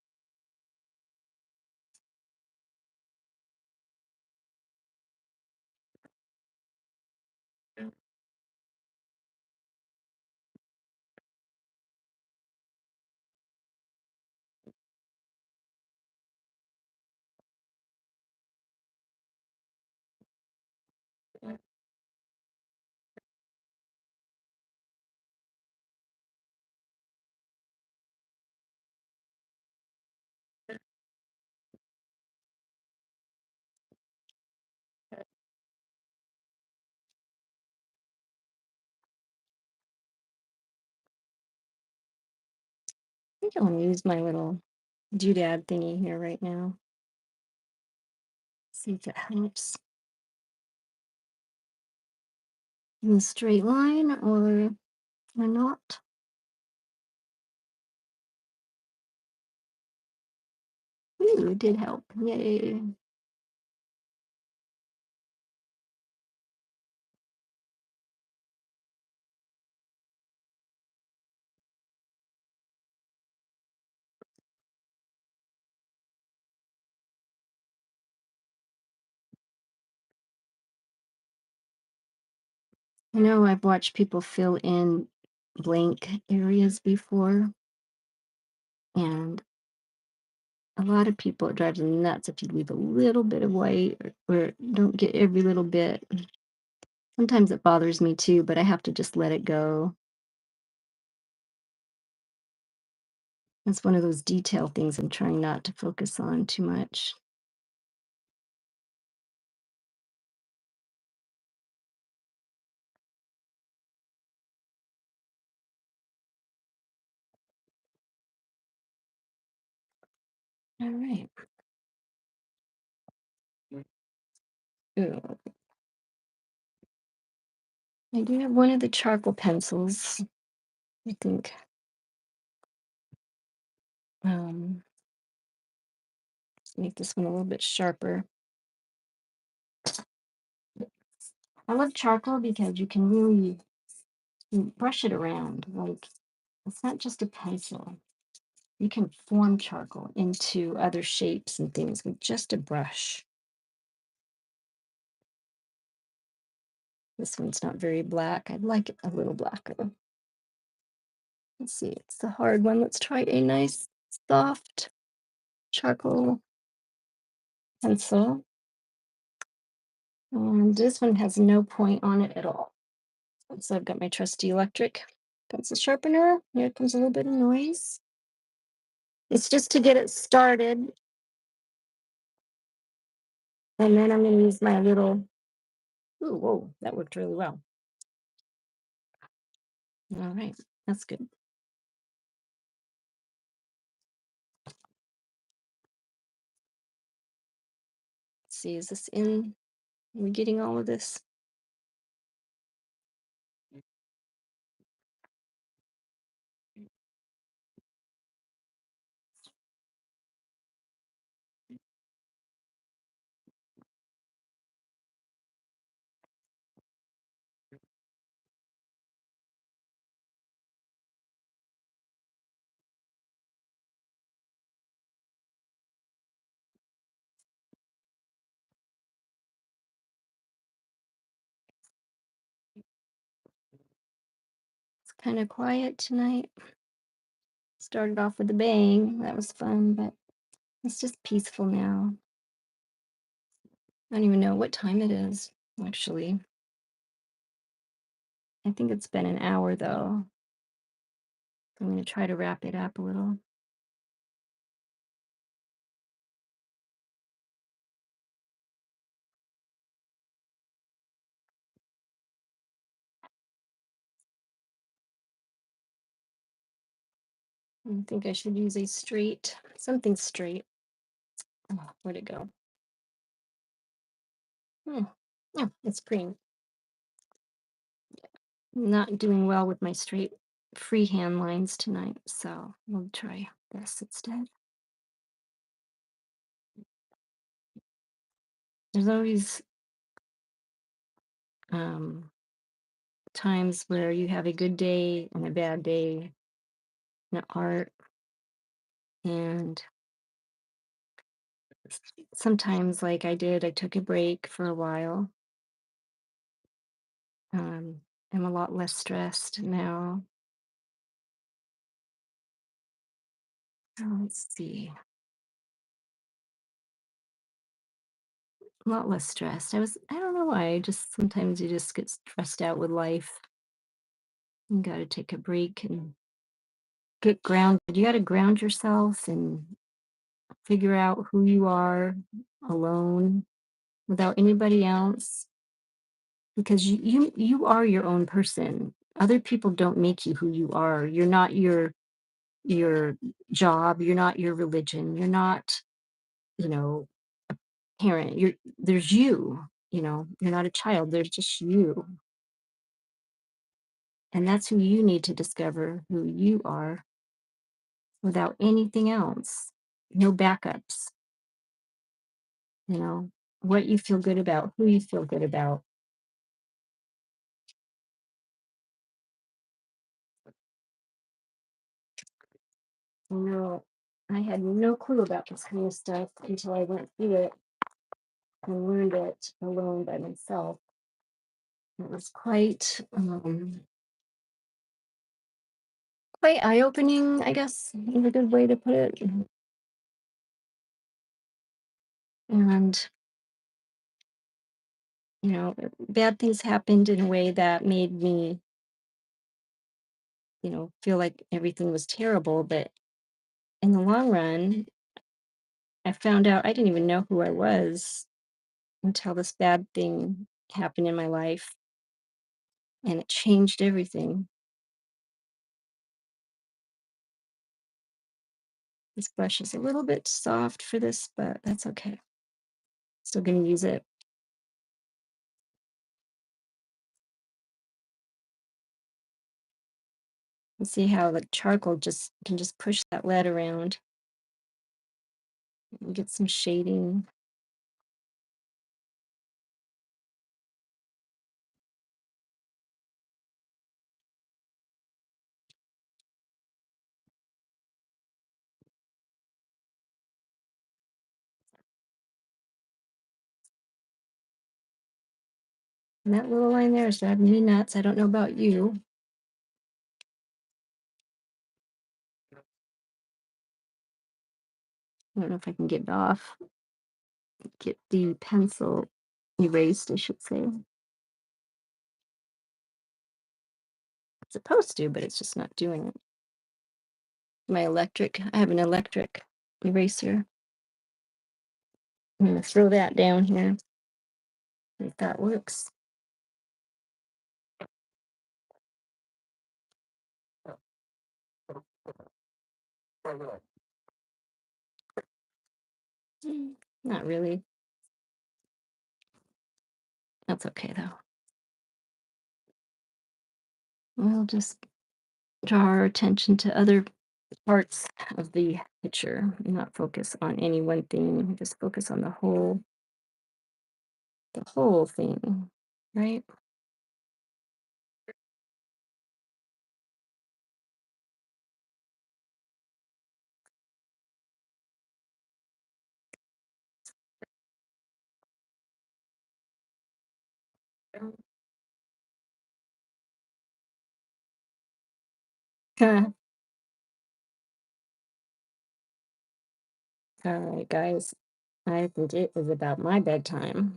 I think I'll use my little doodad thingy here right now. See if it helps. In a straight line or not. Ooh, it did help. Yay. I know I've watched people fill in blank areas before, and a lot of people, it drives them nuts if you leave a little bit of white or don't get every little bit. Sometimes it bothers me too, but I have to just let it go. That's one of those detail things I'm trying not to focus on too much. All right. Ooh, I do have one of the charcoal pencils. I think let's make this one a little bit sharper. I love charcoal because you can really brush it around. Like, it's not just a pencil. You can form charcoal into other shapes and things with just a brush. This one's not very black. I'd like it a little blacker. Let's see, it's the hard one. Let's try a nice soft charcoal pencil. And this one has no point on it at all. So I've got my trusty electric pencil sharpener. Here comes a little bit of noise. It's just to get it started. And then I'm going to use my little, ooh, whoa, that worked really well. All right, that's good. Let's see, is this in? Are we getting all of this? kind of quiet tonight. Started off with a bang. That was fun, but it's just peaceful now. I don't even know what time it is, actually. I think it's been an hour though. I'm going to try to wrap it up a little. I think I should use a straight, something straight. Oh, where'd it go? Hmm. Oh, it's green. Not doing well with my straight freehand lines tonight, so we'll try this instead. There's always um, times where you have a good day and a bad day in art, and sometimes, like I did, I took a break for a while. Um, I'm a lot less stressed now. Let's see, a lot less stressed. I don't know why. Just sometimes you just get stressed out with life. You got to take a break and get grounded. You got to ground yourself and figure out who you are alone without anybody else, because you are your own person. Other people don't make you who you are. You're not your job, you're not your religion, you're not, you know, parent. There's you, you're not a child, there's just you. And that's who you need to discover who you are without anything else. No backups, you know, what you feel good about, who you feel good about. No, I had no clue about this kind of stuff until I went through it and learned it alone by myself. It was quite eye-opening, I guess is a good way to put it. And bad things happened in a way that made me, feel like everything was terrible. But in the long run, I found out I didn't even know who I was until this bad thing happened in my life, and it changed everything. This brush is a little bit soft for this, but that's okay. Still gonna use it. And see how the charcoal just can just push that lead around and get some shading. And that little line there is driving me nuts. I don't know about you. I don't know if I can get it off. Get the pencil erased, I should say. It's supposed to, but it's just not doing it. I have an electric eraser. I'm gonna throw that down here. If that works. Not really. That's okay though. We'll just draw our attention to other parts of the picture and not focus on any one thing. Just focus on the whole thing, right? All right, guys. I think it is about my bedtime.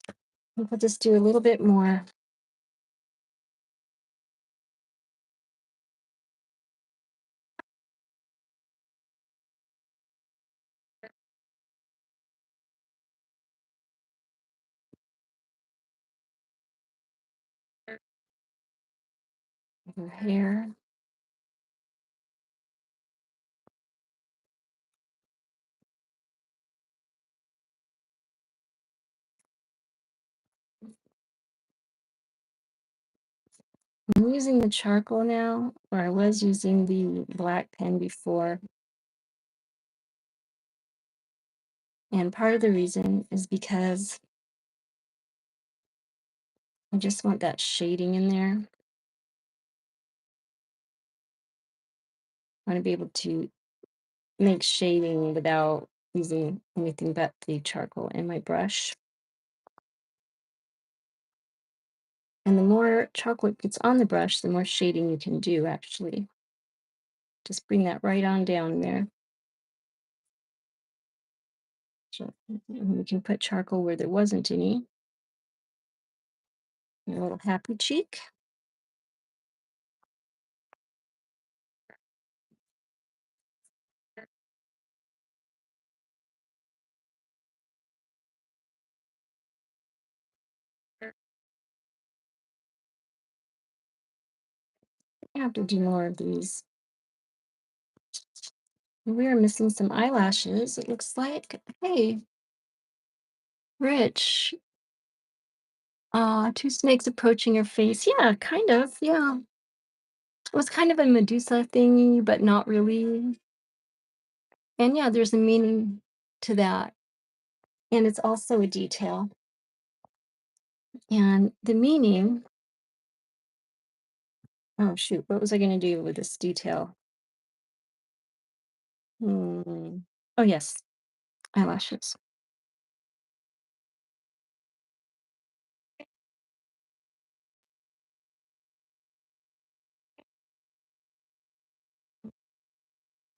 I think I'll just do a little bit more of her hair. I'm using the charcoal now, or I was using the black pen before. And part of the reason is because I just want that shading in there. I want to be able to make shading without using anything but the charcoal in my brush. And the more chocolate gets on the brush, the more shading you can do, actually. Just bring that right on down there. So we can put charcoal where there wasn't any. A little happy cheek. I have to do more of these. We are missing some eyelashes, it looks like. Hey, Rich. Two snakes approaching her face. Yeah, kind of. Yeah. It was kind of a Medusa thingy, but not really. And yeah, there's a meaning to that. And it's also a detail. And the meaning, oh shoot, what was I going to do with this detail? Hmm. Oh, yes, eyelashes.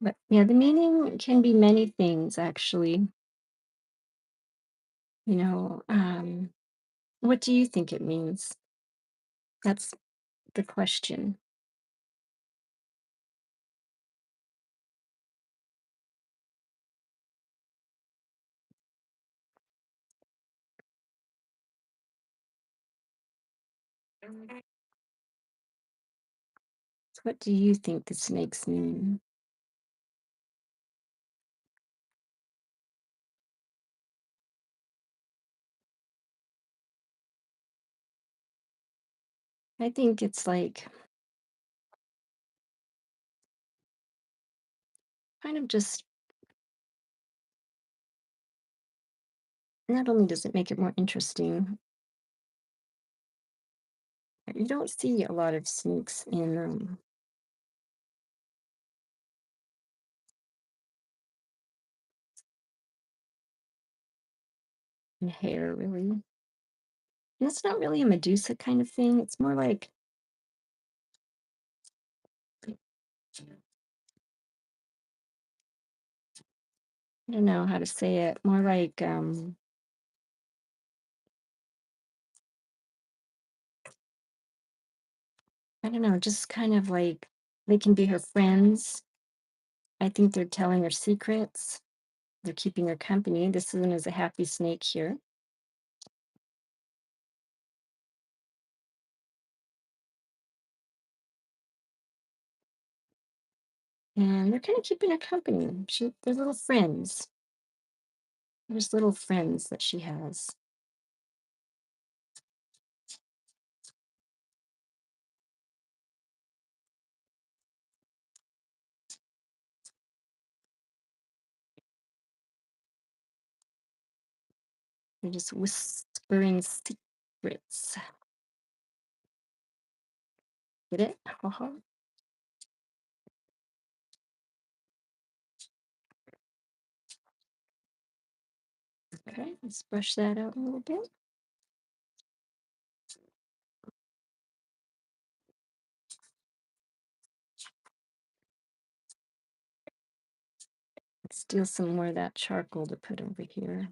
But yeah, the meaning can be many things, actually. You know, what do you think it means? That's the question. So what do you think the snakes mean? I think it's like kind of just, not only does it make it more interesting, you don't see a lot of snakes in hair, really. And it's not really a Medusa kind of thing. It's more like, I don't know how to say it, more like, I don't know, just kind of like they can be her friends. I think they're telling her secrets. They're keeping her company. This one is a happy snake here. And they're kind of keeping her company. They're little friends. There's little friends that she has. They're just whispering secrets. Get it? Uh-huh. Okay, let's brush that out a little bit. Steal some more of that charcoal to put over here.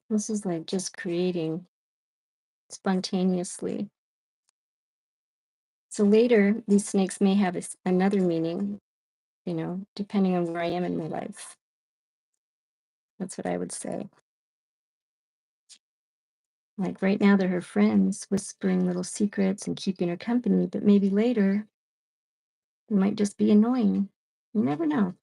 This is like just creating spontaneously. So later, these snakes may have another meaning, depending on where I am in my life. That's what I would say. Like right now, they're her friends, whispering little secrets and keeping her company, but maybe later, they might just be annoying. You never know.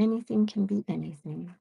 Anything can be anything.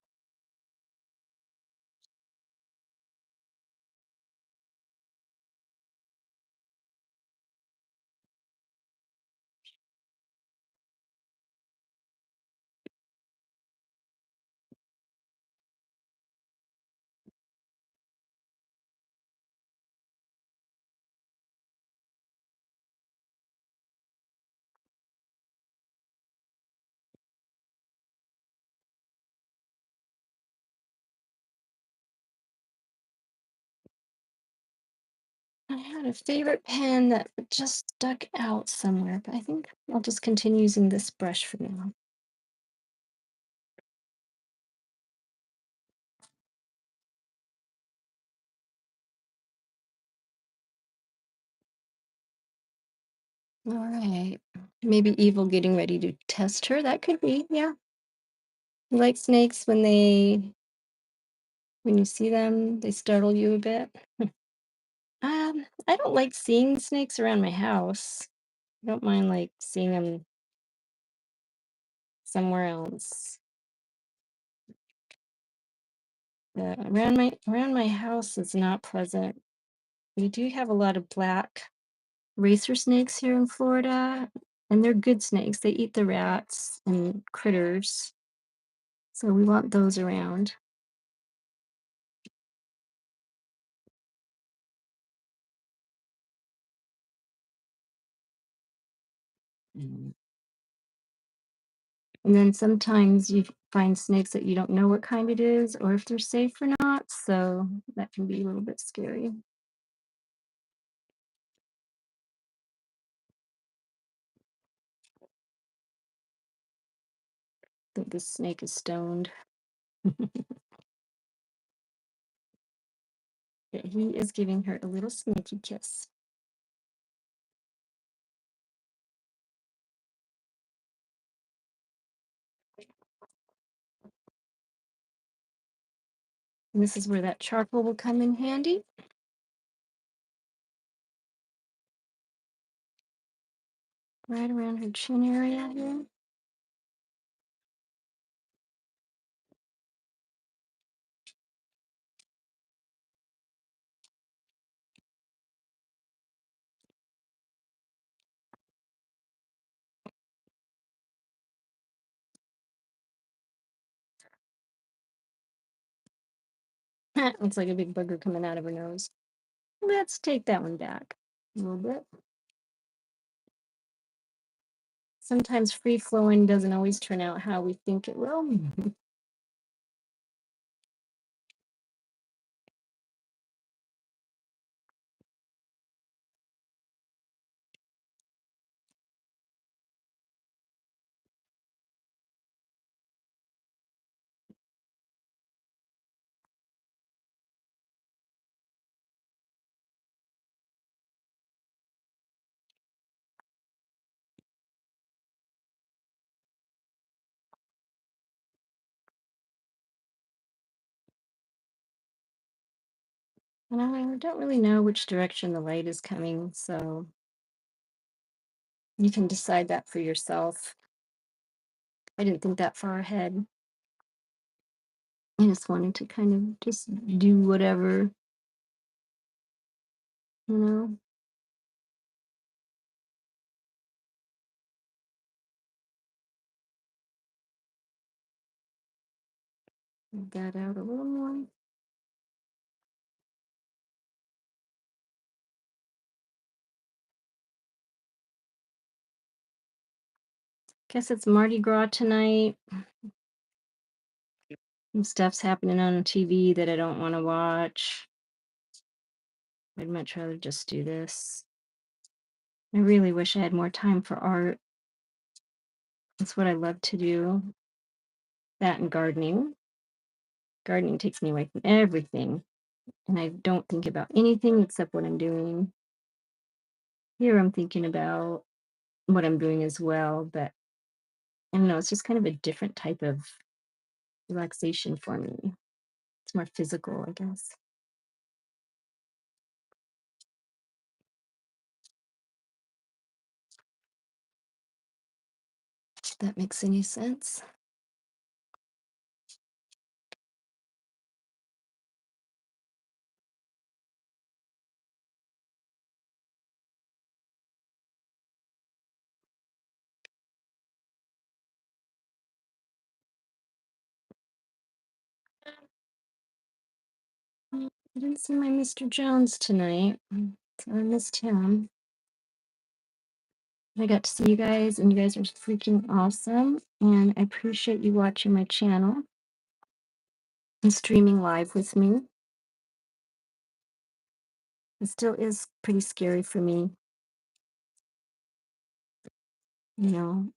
I had a favorite pen that just stuck out somewhere, but I think I'll just continue using this brush for now. All right. Maybe evil getting ready to test her. That could be, yeah. You like snakes when you see them, they startle you a bit. I don't like seeing snakes around my house. I don't mind like seeing them somewhere else. Around my house is not pleasant. We do have a lot of black racer snakes here in Florida, and they're good snakes. They eat the rats and critters, so we want those around. Mm. And then sometimes you find snakes that you don't know what kind it is or if they're safe or not, so that can be a little bit scary. I think this snake is stoned. Yeah, he is giving her a little snaky kiss. And this is where that charcoal will come in handy. Right around her chin area here. Looks like a big booger coming out of her nose. Let's take that one back a little bit. Sometimes free flowing doesn't always turn out how we think it will. And I don't really know which direction the light is coming, so you can decide that for yourself. I didn't think that far ahead. I just wanted to kind of just do whatever, you know, move that out a little more. Guess it's Mardi Gras tonight. Some stuff's happening on TV that I don't want to watch. I'd much rather just do this. I really wish I had more time for art. That's what I love to do. That and gardening. Gardening takes me away from everything, and I don't think about anything except what I'm doing. Here I'm thinking about what I'm doing as well, but I don't know, it's just kind of a different type of relaxation for me. It's more physical, I guess. If that makes any sense. I didn't see my Mr. Jones tonight, so I missed him. I got to see you guys, and you guys are freaking awesome. And I appreciate you watching my channel and streaming live with me. It still is pretty scary for me. You know,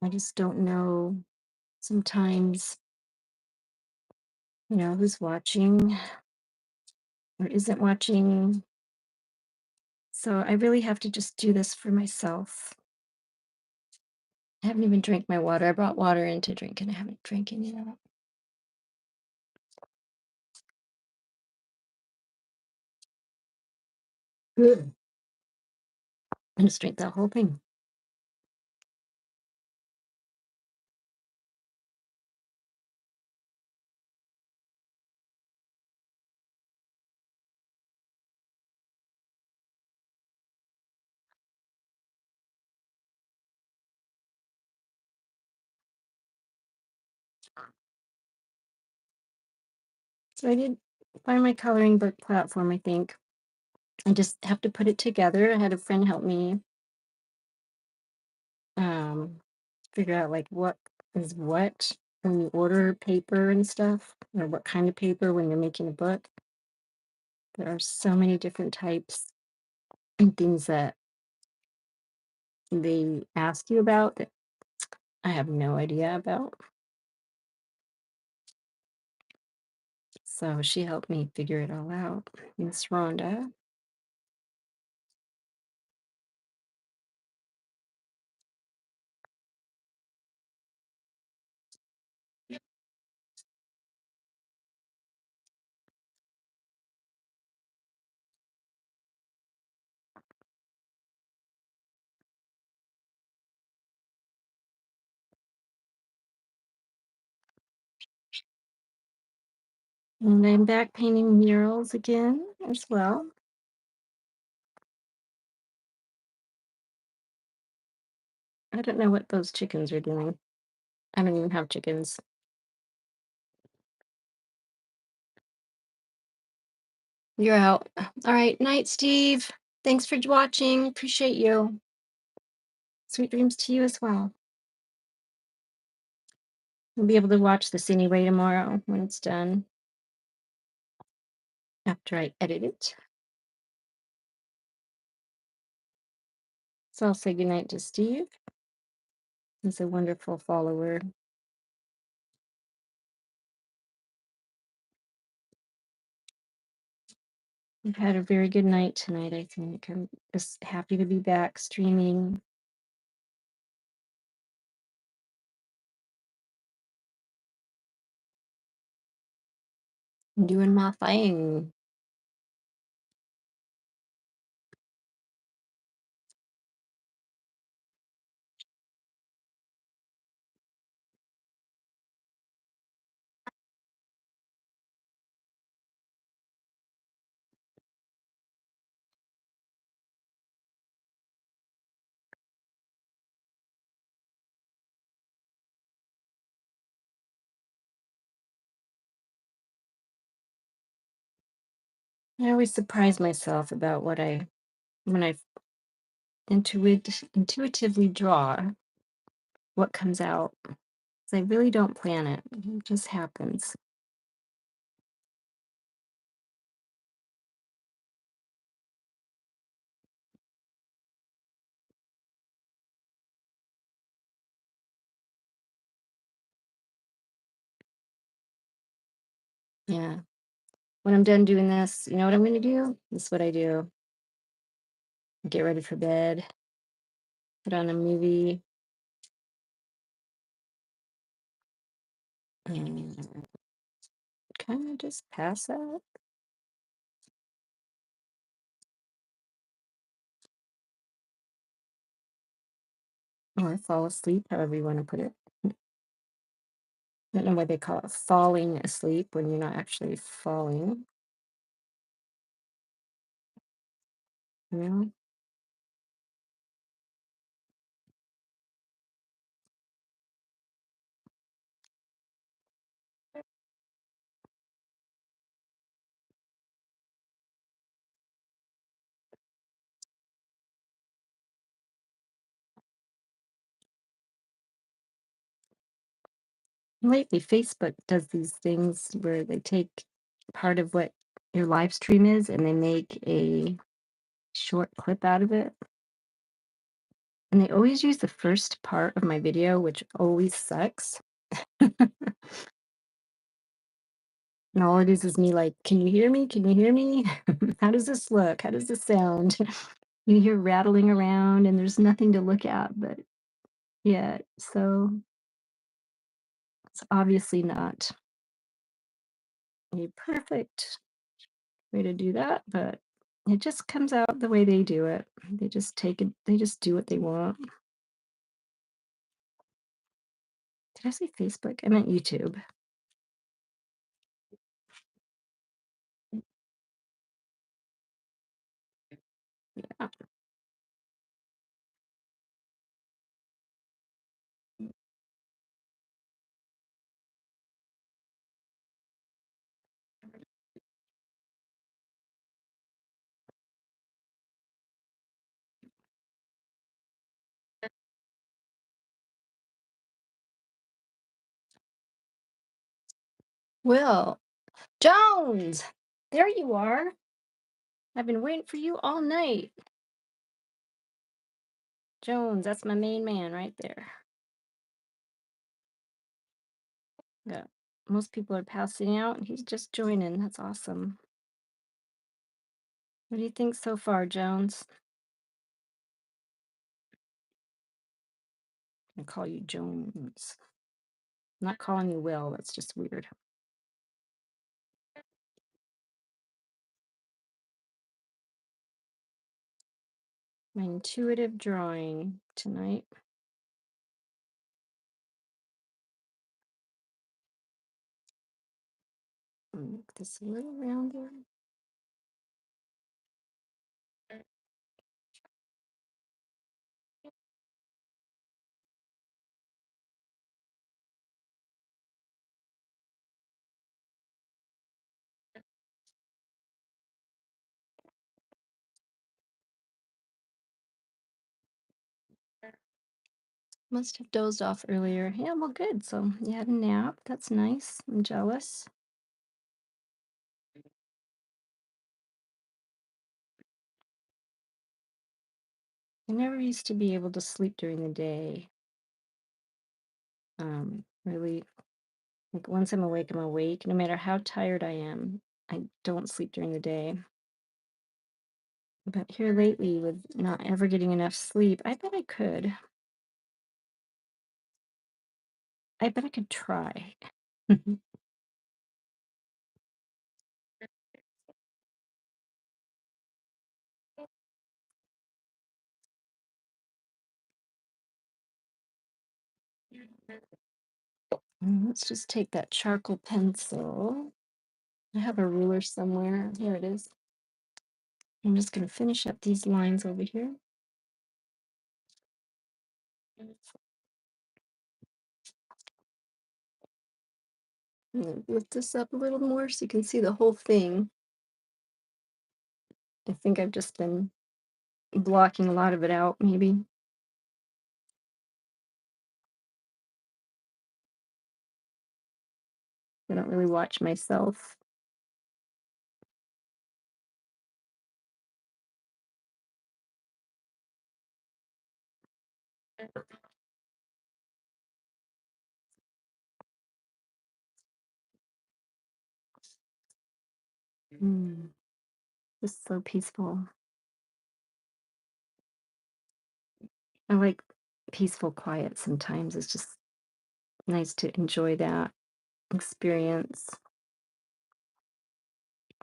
I just don't know sometimes, who's watching or isn't watching. So I really have to just do this for myself. I haven't even drank my water. I brought water in to drink and I haven't drank any yet. Good. I'm just drink that whole thing. So I did find my coloring book platform, I think. I just have to put it together. I had a friend help me um, figure out like what is what when you order paper and stuff, or what kind of paper when you're making a book. There are so many different types and things that they ask you about that I have no idea about. So she helped me figure it all out. Miss Rhonda. And I'm back painting murals again as well. I don't know what those chickens are doing. I don't even have chickens. You're out. All right. Night, Steve. Thanks for watching. Appreciate you. Sweet dreams to you as well. We'll be able to watch this anyway tomorrow when it's done after I edit it. So I'll say goodnight to Steve. He's a wonderful follower. We've had a very good night tonight, I think. I'm just happy to be back streaming. Doing my thing. I always surprise myself about what I when I intuitively draw what comes out. 'Cause I really don't plan it. It just happens. Yeah. When I'm done doing this, you know what I'm gonna do? This is what I do. Get ready for bed, put on a movie, and kind of just pass out or fall asleep, however you want to put it. I don't know why they call it falling asleep when you're not actually falling. You know? Lately, Facebook does these things where they take part of what your live stream is and they make a short clip out of it. And they always use the first part of my video, which always sucks. And all it is me like, "Can you hear me? Can you hear me? How does this look? How does this sound?" You hear rattling around and there's nothing to look at, but yeah, so it's obviously not a perfect way to do that, but it just comes out the way they do it. They just take it, they just do what they want. Did I say Facebook? I meant YouTube. Yeah. Will, Jones, there you are. I've been waiting for you all night. Jones, that's my main man right there. Yeah. Most people are passing out and he's just joining. That's awesome. What do you think so far, Jones? I call you Jones. I'm not calling you Will. That's just weird. My intuitive drawing tonight. Make this a little rounder. Must have dozed off earlier. Yeah, well, good. So you had a nap. That's nice. I'm jealous. I never used to be able to sleep during the day. Really, like once I'm awake, I'm awake. No matter how tired I am, I don't sleep during the day. But here lately, with not ever getting enough sleep, I bet I could. I bet I could try. Let's just take that charcoal pencil. I have a ruler somewhere. Here it is. I'm just going to finish up these lines over here. I'm gonna lift this up a little more so you can see the whole thing. I think I've just been blocking a lot of it out, maybe. I don't really watch myself. Mm, just so peaceful. I like peaceful quiet sometimes. It's just nice to enjoy that experience.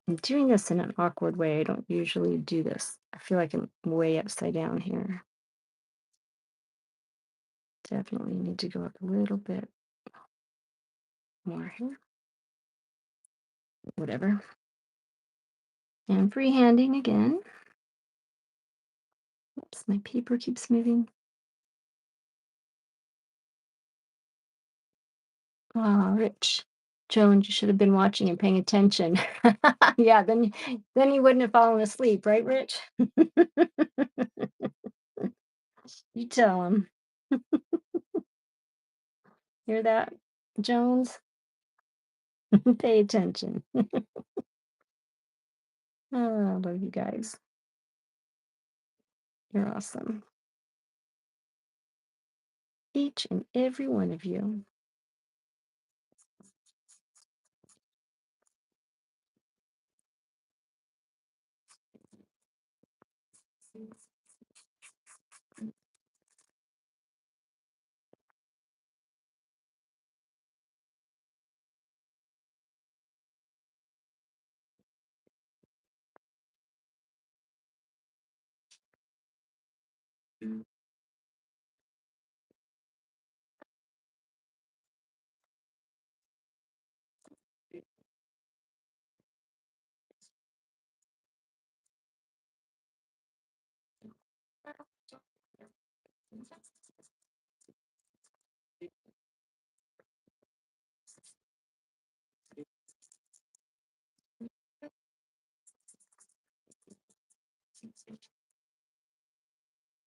I'm doing this in an awkward way. I don't usually do this. I feel like I'm way upside down here. Definitely need to go up a little bit more here. Whatever. And freehanding again. Oops, my paper keeps moving. Oh, Rich. Jones, you should have been watching and paying attention. Yeah, then you wouldn't have fallen asleep, right, Rich? You tell him. Hear that, Jones? Pay attention. Oh, I love you guys. You're awesome. Each and every one of you.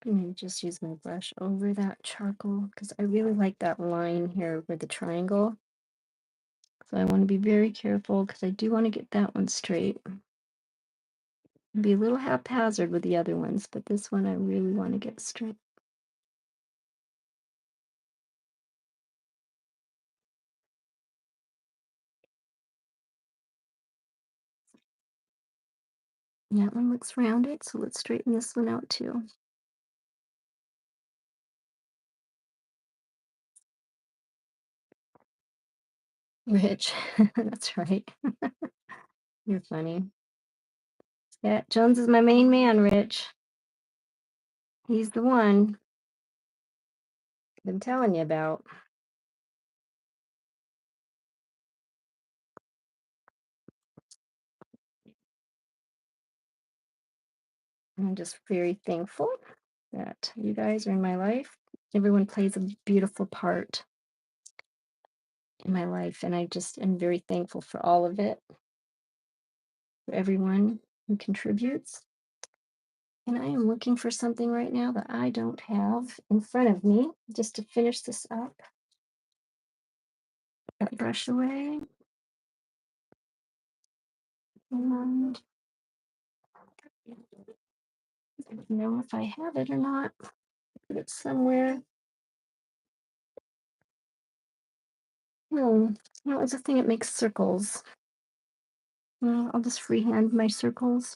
I'm gonna just use my brush over that charcoal because I really like that line here with the triangle. So I want to be very careful because I do want to get that one straight. Be a little haphazard with the other ones, but this one I really want to get straight. That one looks rounded, so let's straighten this one out too. Rich, that's right. You're funny. Yeah, Jones is my main man, Rich. He's the one I've been telling you about. I'm just very thankful that you guys are in my life. Everyone plays a beautiful part in my life, and I just am very thankful for all of it, for everyone who contributes. And I am looking for something right now that I don't have in front of me just to finish this up. That brush away. And I don't know if I have it or not. Put it somewhere. Hmm. That was the thing that makes circles. I'll just freehand my circles.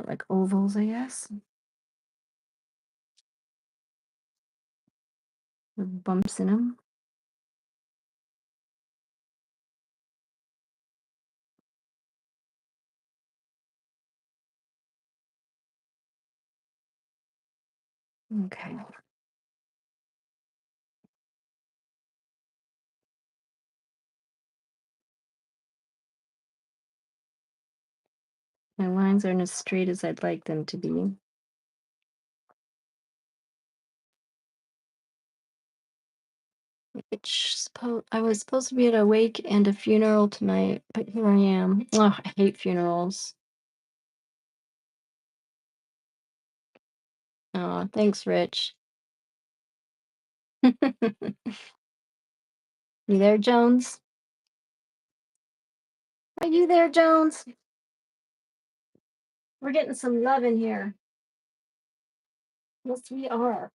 Like ovals, I guess, with bumps in them. Okay. My lines aren't as straight as I'd like them to be. I was supposed to be at a wake and a funeral tonight, but here I am. Oh, I hate funerals. Oh, thanks, Rich. You there, Jones? Are you there, Jones? We're getting some love in here. Yes, we are.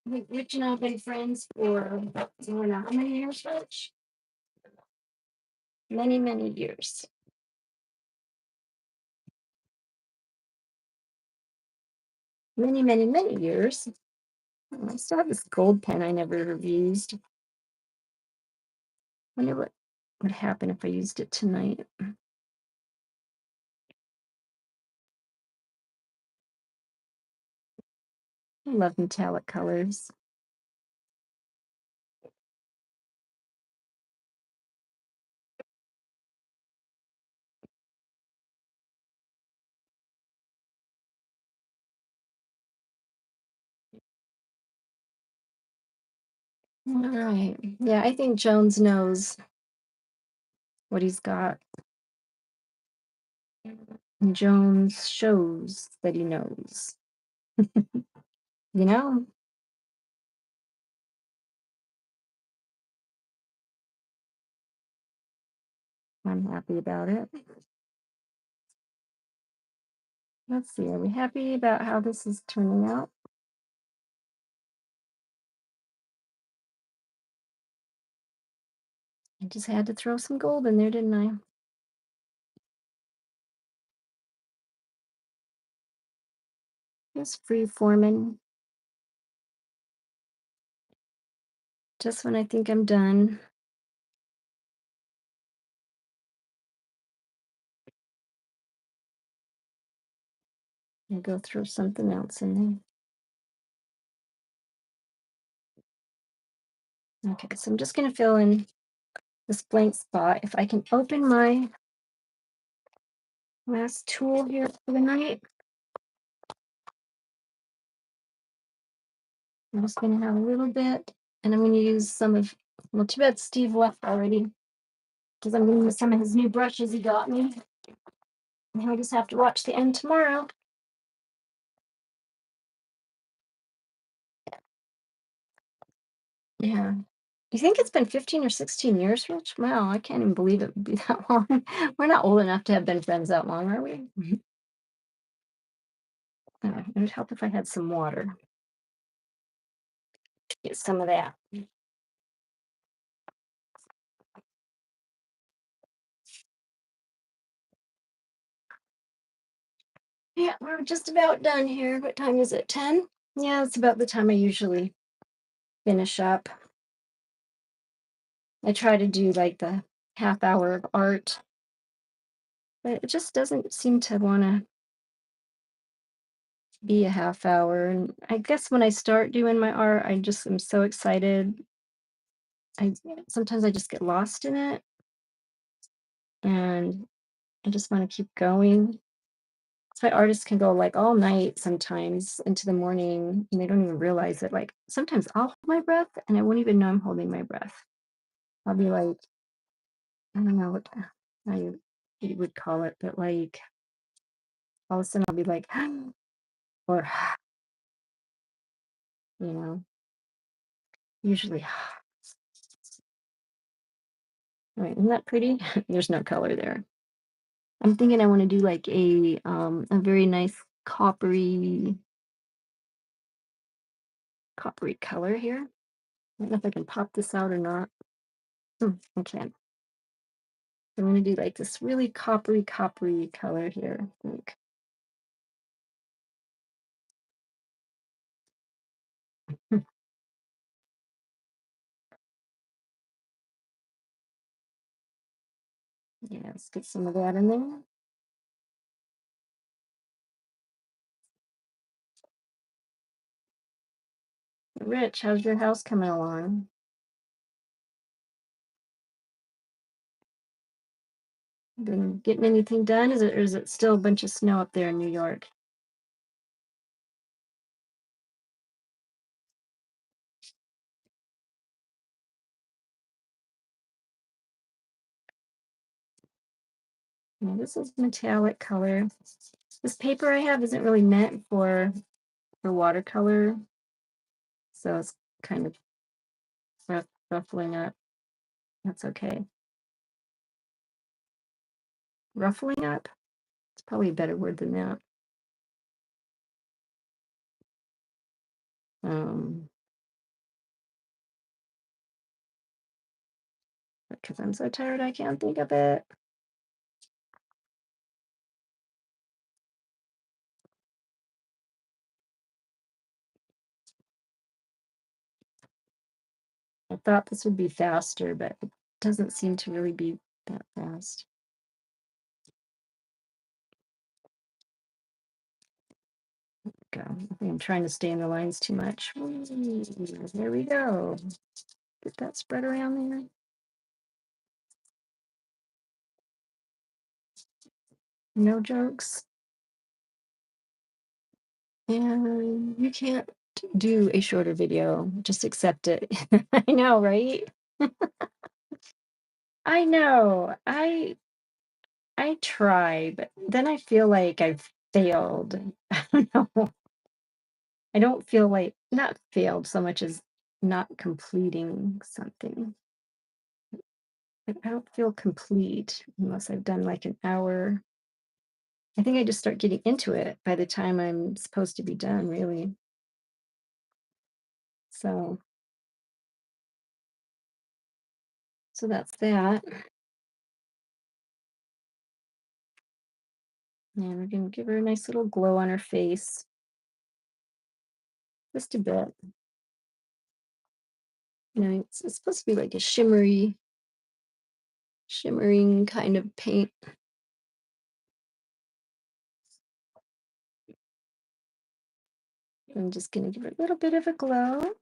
Rich and I have been friends for, I don't know, how many years, Rich? Many, many years. Many, many, many years. I still have this gold pen I never have used. Wonder what would happen if I used it tonight. I love metallic colors. All right. Yeah, I think Jones knows what he's got. And Jones shows that he knows. You know, I'm happy about it. Let's see. Are we happy about how this is turning out? I just had to throw some gold in there, didn't I? Just free forming. Just when I think I'm done, I go throw something else in there. Okay, so I'm just going to fill in this blank spot. If I can open my last tool here for the night, I'm just going to have a little bit, and I'm going to use some of, well, too bad Steve left already, because I'm going to use some of his new brushes he got me. And he'll just have to watch the end tomorrow. Yeah. You think it's been 15 or 16 years, Rich? Wow, I can't even believe it would be that long. We're not old enough to have been friends that long, are we? It would help if I had some water. Get some of that. Yeah, we're just about done here. What time is it? 10? Yeah, it's about the time I usually finish up. I try to do like the half hour of art, but it just doesn't seem to want to be a half hour. And I guess when I start doing my art, I just am so excited. I sometimes I just get lost in it and I just want to keep going. That's why artists can go like all night sometimes into the morning and they don't even realize it. Like sometimes I'll hold my breath and I won't even know I'm holding my breath. I'll be like, I don't know what how you would call it, but like all of a sudden I'll be like, or you know, usually, right? Isn't that pretty? There's no color there. I'm thinking I want to do like a very nice coppery color here. I don't know if I can pop this out or not. I can. I'm gonna do like this really coppery color here, I think. Yeah, let's get some of that in there. Rich, how's your house coming along? Been getting anything done? Is it still a bunch of snow up there in New York? Yeah, this is metallic color. This paper I have isn't really meant for watercolor, so it's kind of ruffling up. That's okay. Ruffling up? It's probably a better word than that. Um, because I'm so tired I can't think of it. I thought this would be faster, but it doesn't seem to really be that fast. Go. I think I'm trying to stay in the lines too much. There we go. Get that spread around there. No jokes. And you can't do a shorter video. Just accept it. I know, right? I know. I try, but then I feel like I've failed. I don't know. I don't feel like not failed so much as not completing something. I don't feel complete unless I've done like an hour. I think I just start getting into it by the time I'm supposed to be done, really. So, so that's that. And we're gonna give her a nice little glow on her face, just a bit. It's supposed to be like a shimmering kind of paint. I'm just gonna give her a little bit of a glow.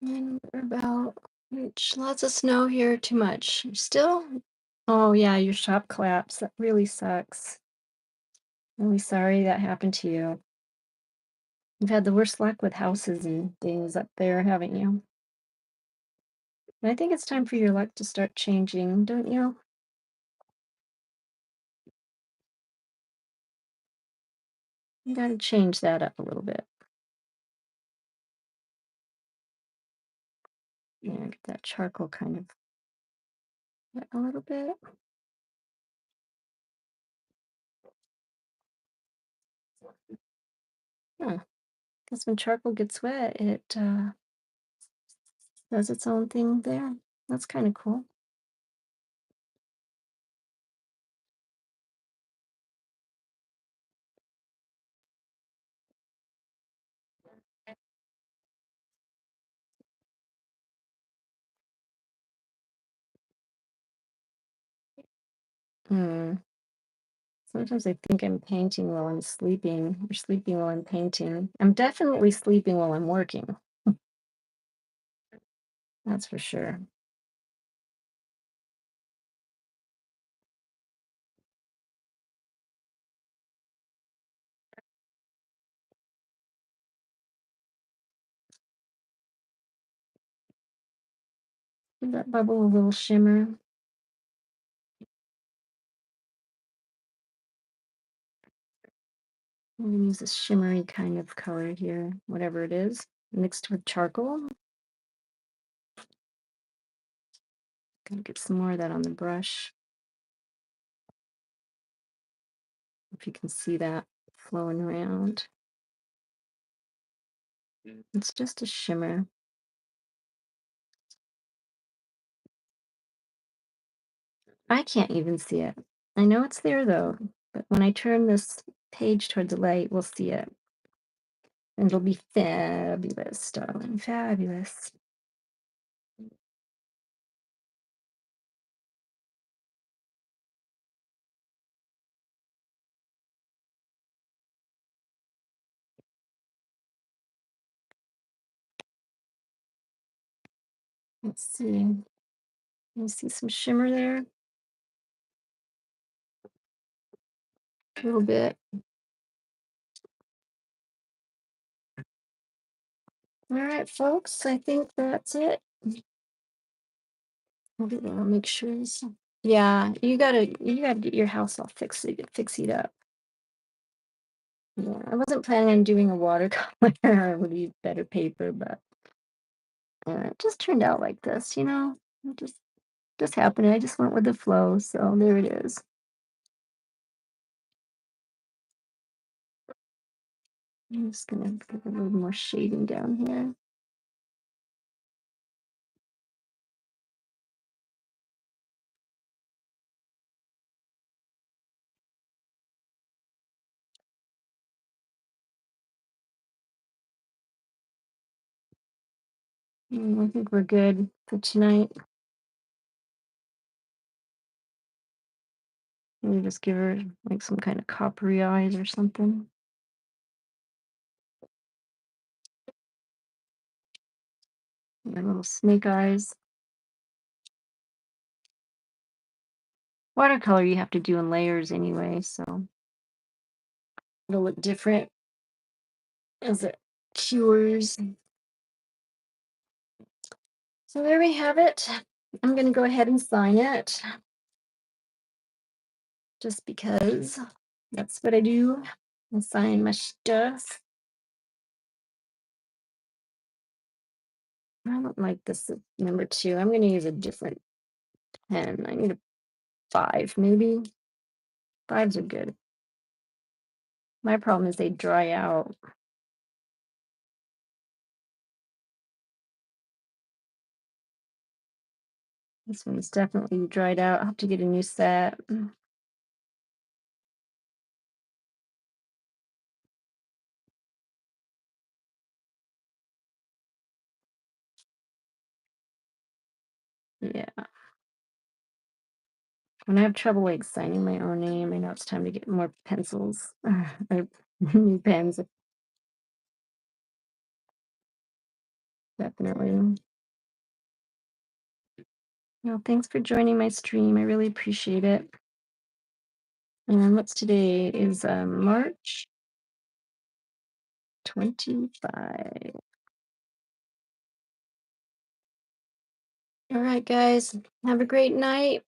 And we're about reach lots of snow here, too much. Still? Oh yeah, your shop collapsed. That really sucks. Really sorry that happened to you. You've had the worst luck with houses and things up there, haven't you? And I think it's time for your luck to start changing, don't you? You gotta change that up a little bit. Yeah, get that charcoal kind of wet a little bit. Huh. Because when charcoal gets wet, it does its own thing there. That's kind of cool. Hmm. Sometimes I think I'm painting while I'm sleeping, or sleeping while I'm painting. I'm definitely sleeping while I'm working. That's for sure. Give that bubble a little shimmer. I'm gonna use this shimmery kind of color here, whatever it is, mixed with charcoal. I'll get some more of that on the brush. If you can see that flowing around. It's just a shimmer. I can't even see it. I know it's there though, but when I turn this page toward the light, we'll see it. And it'll be fabulous, darling. Fabulous. Let's see. You see some shimmer there? A little bit. All right, folks. I think that's it. I'll make sure. Yeah, you gotta get your house all fix it up. Yeah, I wasn't planning on doing a watercolor. I would use better paper, but it just turned out like this, you know? It just happened. I just went with the flow, so there it is. I'm just gonna get a little more shading down here. I think we're good for tonight. Maybe just give her like some kind of coppery eyes or something. And little snake eyes. Watercolor you have to do in layers anyway, so it'll look different as it cures. So there we have it. I'm going to go ahead and sign it just because that's what I do. I sign my stuff. I don't like this number 2. I'm going to use a different pen. I need a 5, maybe. 5s are good. My problem is they dry out. This one's definitely dried out. I'll have to get a new set. Yeah. When I have trouble like signing my own name, I know it's time to get more pencils or new pens. Definitely. Well, thanks for joining my stream. I really appreciate it. And what's today is March 25. All right, guys. Have a great night.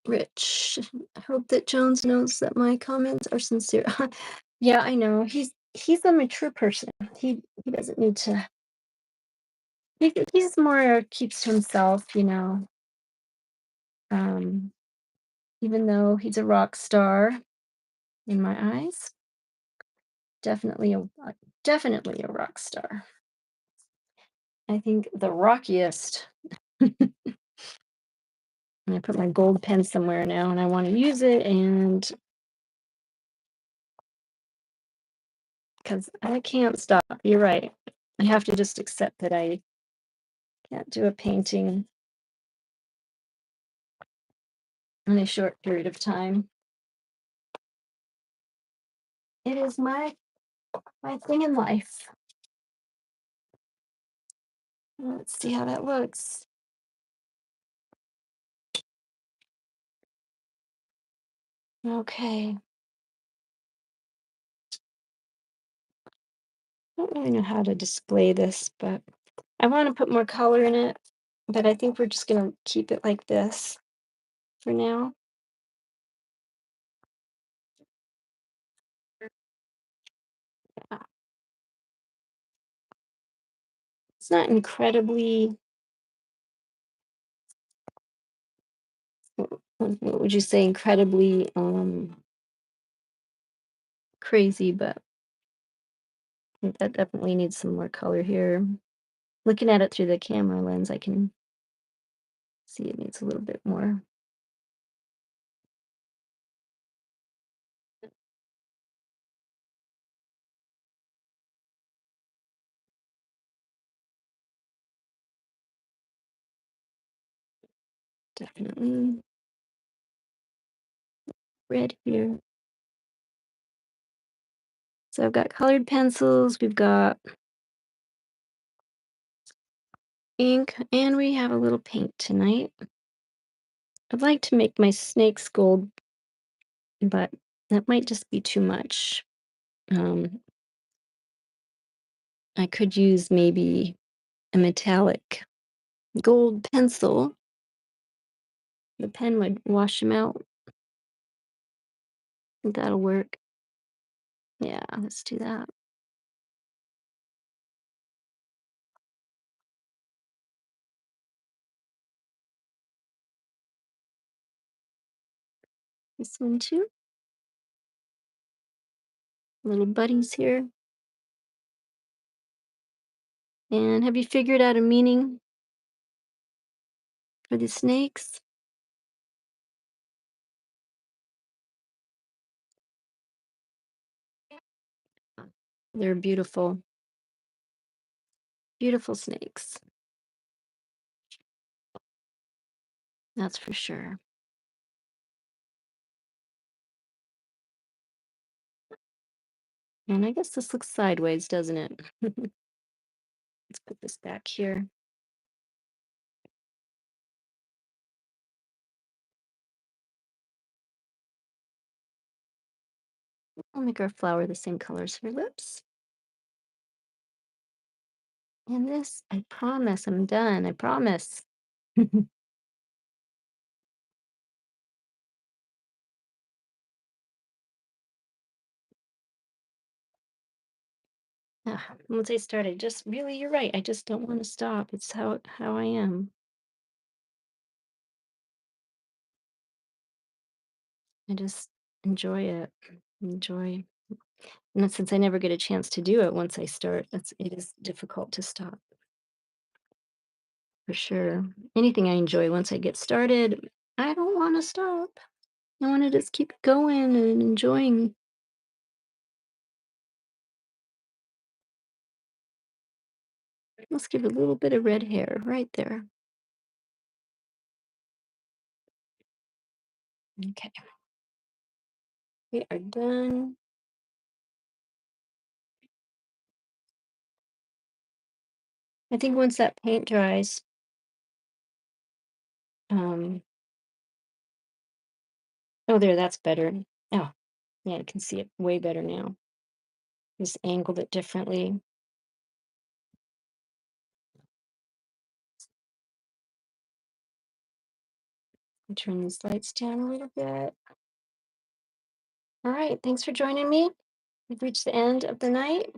Rich. I hope that Jones knows that my comments are sincere. Yeah, I know. He's a mature person. He doesn't need to. He's more keeps to himself, you know. Um, Even though he's a rock star in my eyes, definitely definitely a rock star. I think the rockiest. And I put my gold pen somewhere now, and I want to use it, and because I can't stop. You're right. I have to just accept that I can't do a painting in a short period of time. It is my thing in life. Let's see how that looks. Okay. I don't really know how to display this, but I want to put more color in it. But I think we're just gonna keep it like this for now. Uh, It's not incredibly what would you say, incredibly crazy, but I think that definitely needs some more color here. Looking at it through the camera lens, I can see it needs a little bit more. Definitely red here. So I've got colored pencils, we've got ink, and we have a little paint tonight. I'd like to make my snakes gold, but that might just be too much. Um, I could use maybe a metallic gold pencil. The pen would wash them out. Think that'll work. Yeah, let's do that. This one too. Little buddies here. And have you figured out a meaning for the snakes? They're beautiful, beautiful snakes. That's for sure. And I guess this looks sideways, doesn't it? Let's put this back here. I'll make our flower the same color as her lips. And this, I promise, I'm done. I promise. Once I started, just really, you're right. I just don't want to stop. It's how I am. I just enjoy it. Enjoy. And since I never get a chance to do it once I start, it is difficult to stop for sure. Anything I enjoy once I get started, I don't want to stop. I want to just keep going and enjoying. Let's give a little bit of red hair right there. Okay, we are done. I think once that paint dries, um, oh, there, that's better. Oh, yeah, I can see it way better now. Just angled it differently. Turn these lights down a little bit. All right, thanks for joining me. We've reached the end of the night.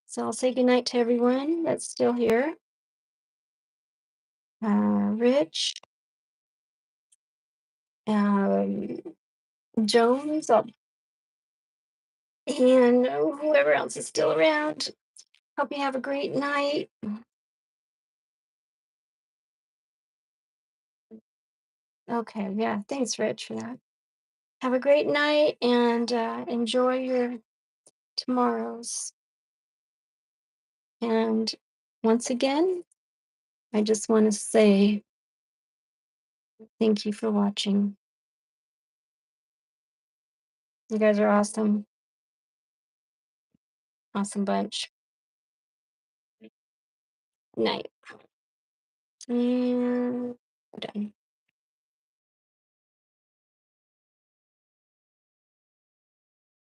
So I'll say goodnight to everyone that's still here. Rich, um, Jones, and whoever else is still around. Hope you have a great night. Okay, yeah, thanks, Rich, for that. Have a great night and enjoy your tomorrows. And once again, I just want to say thank you for watching. You guys are awesome. Awesome bunch. Night. And done.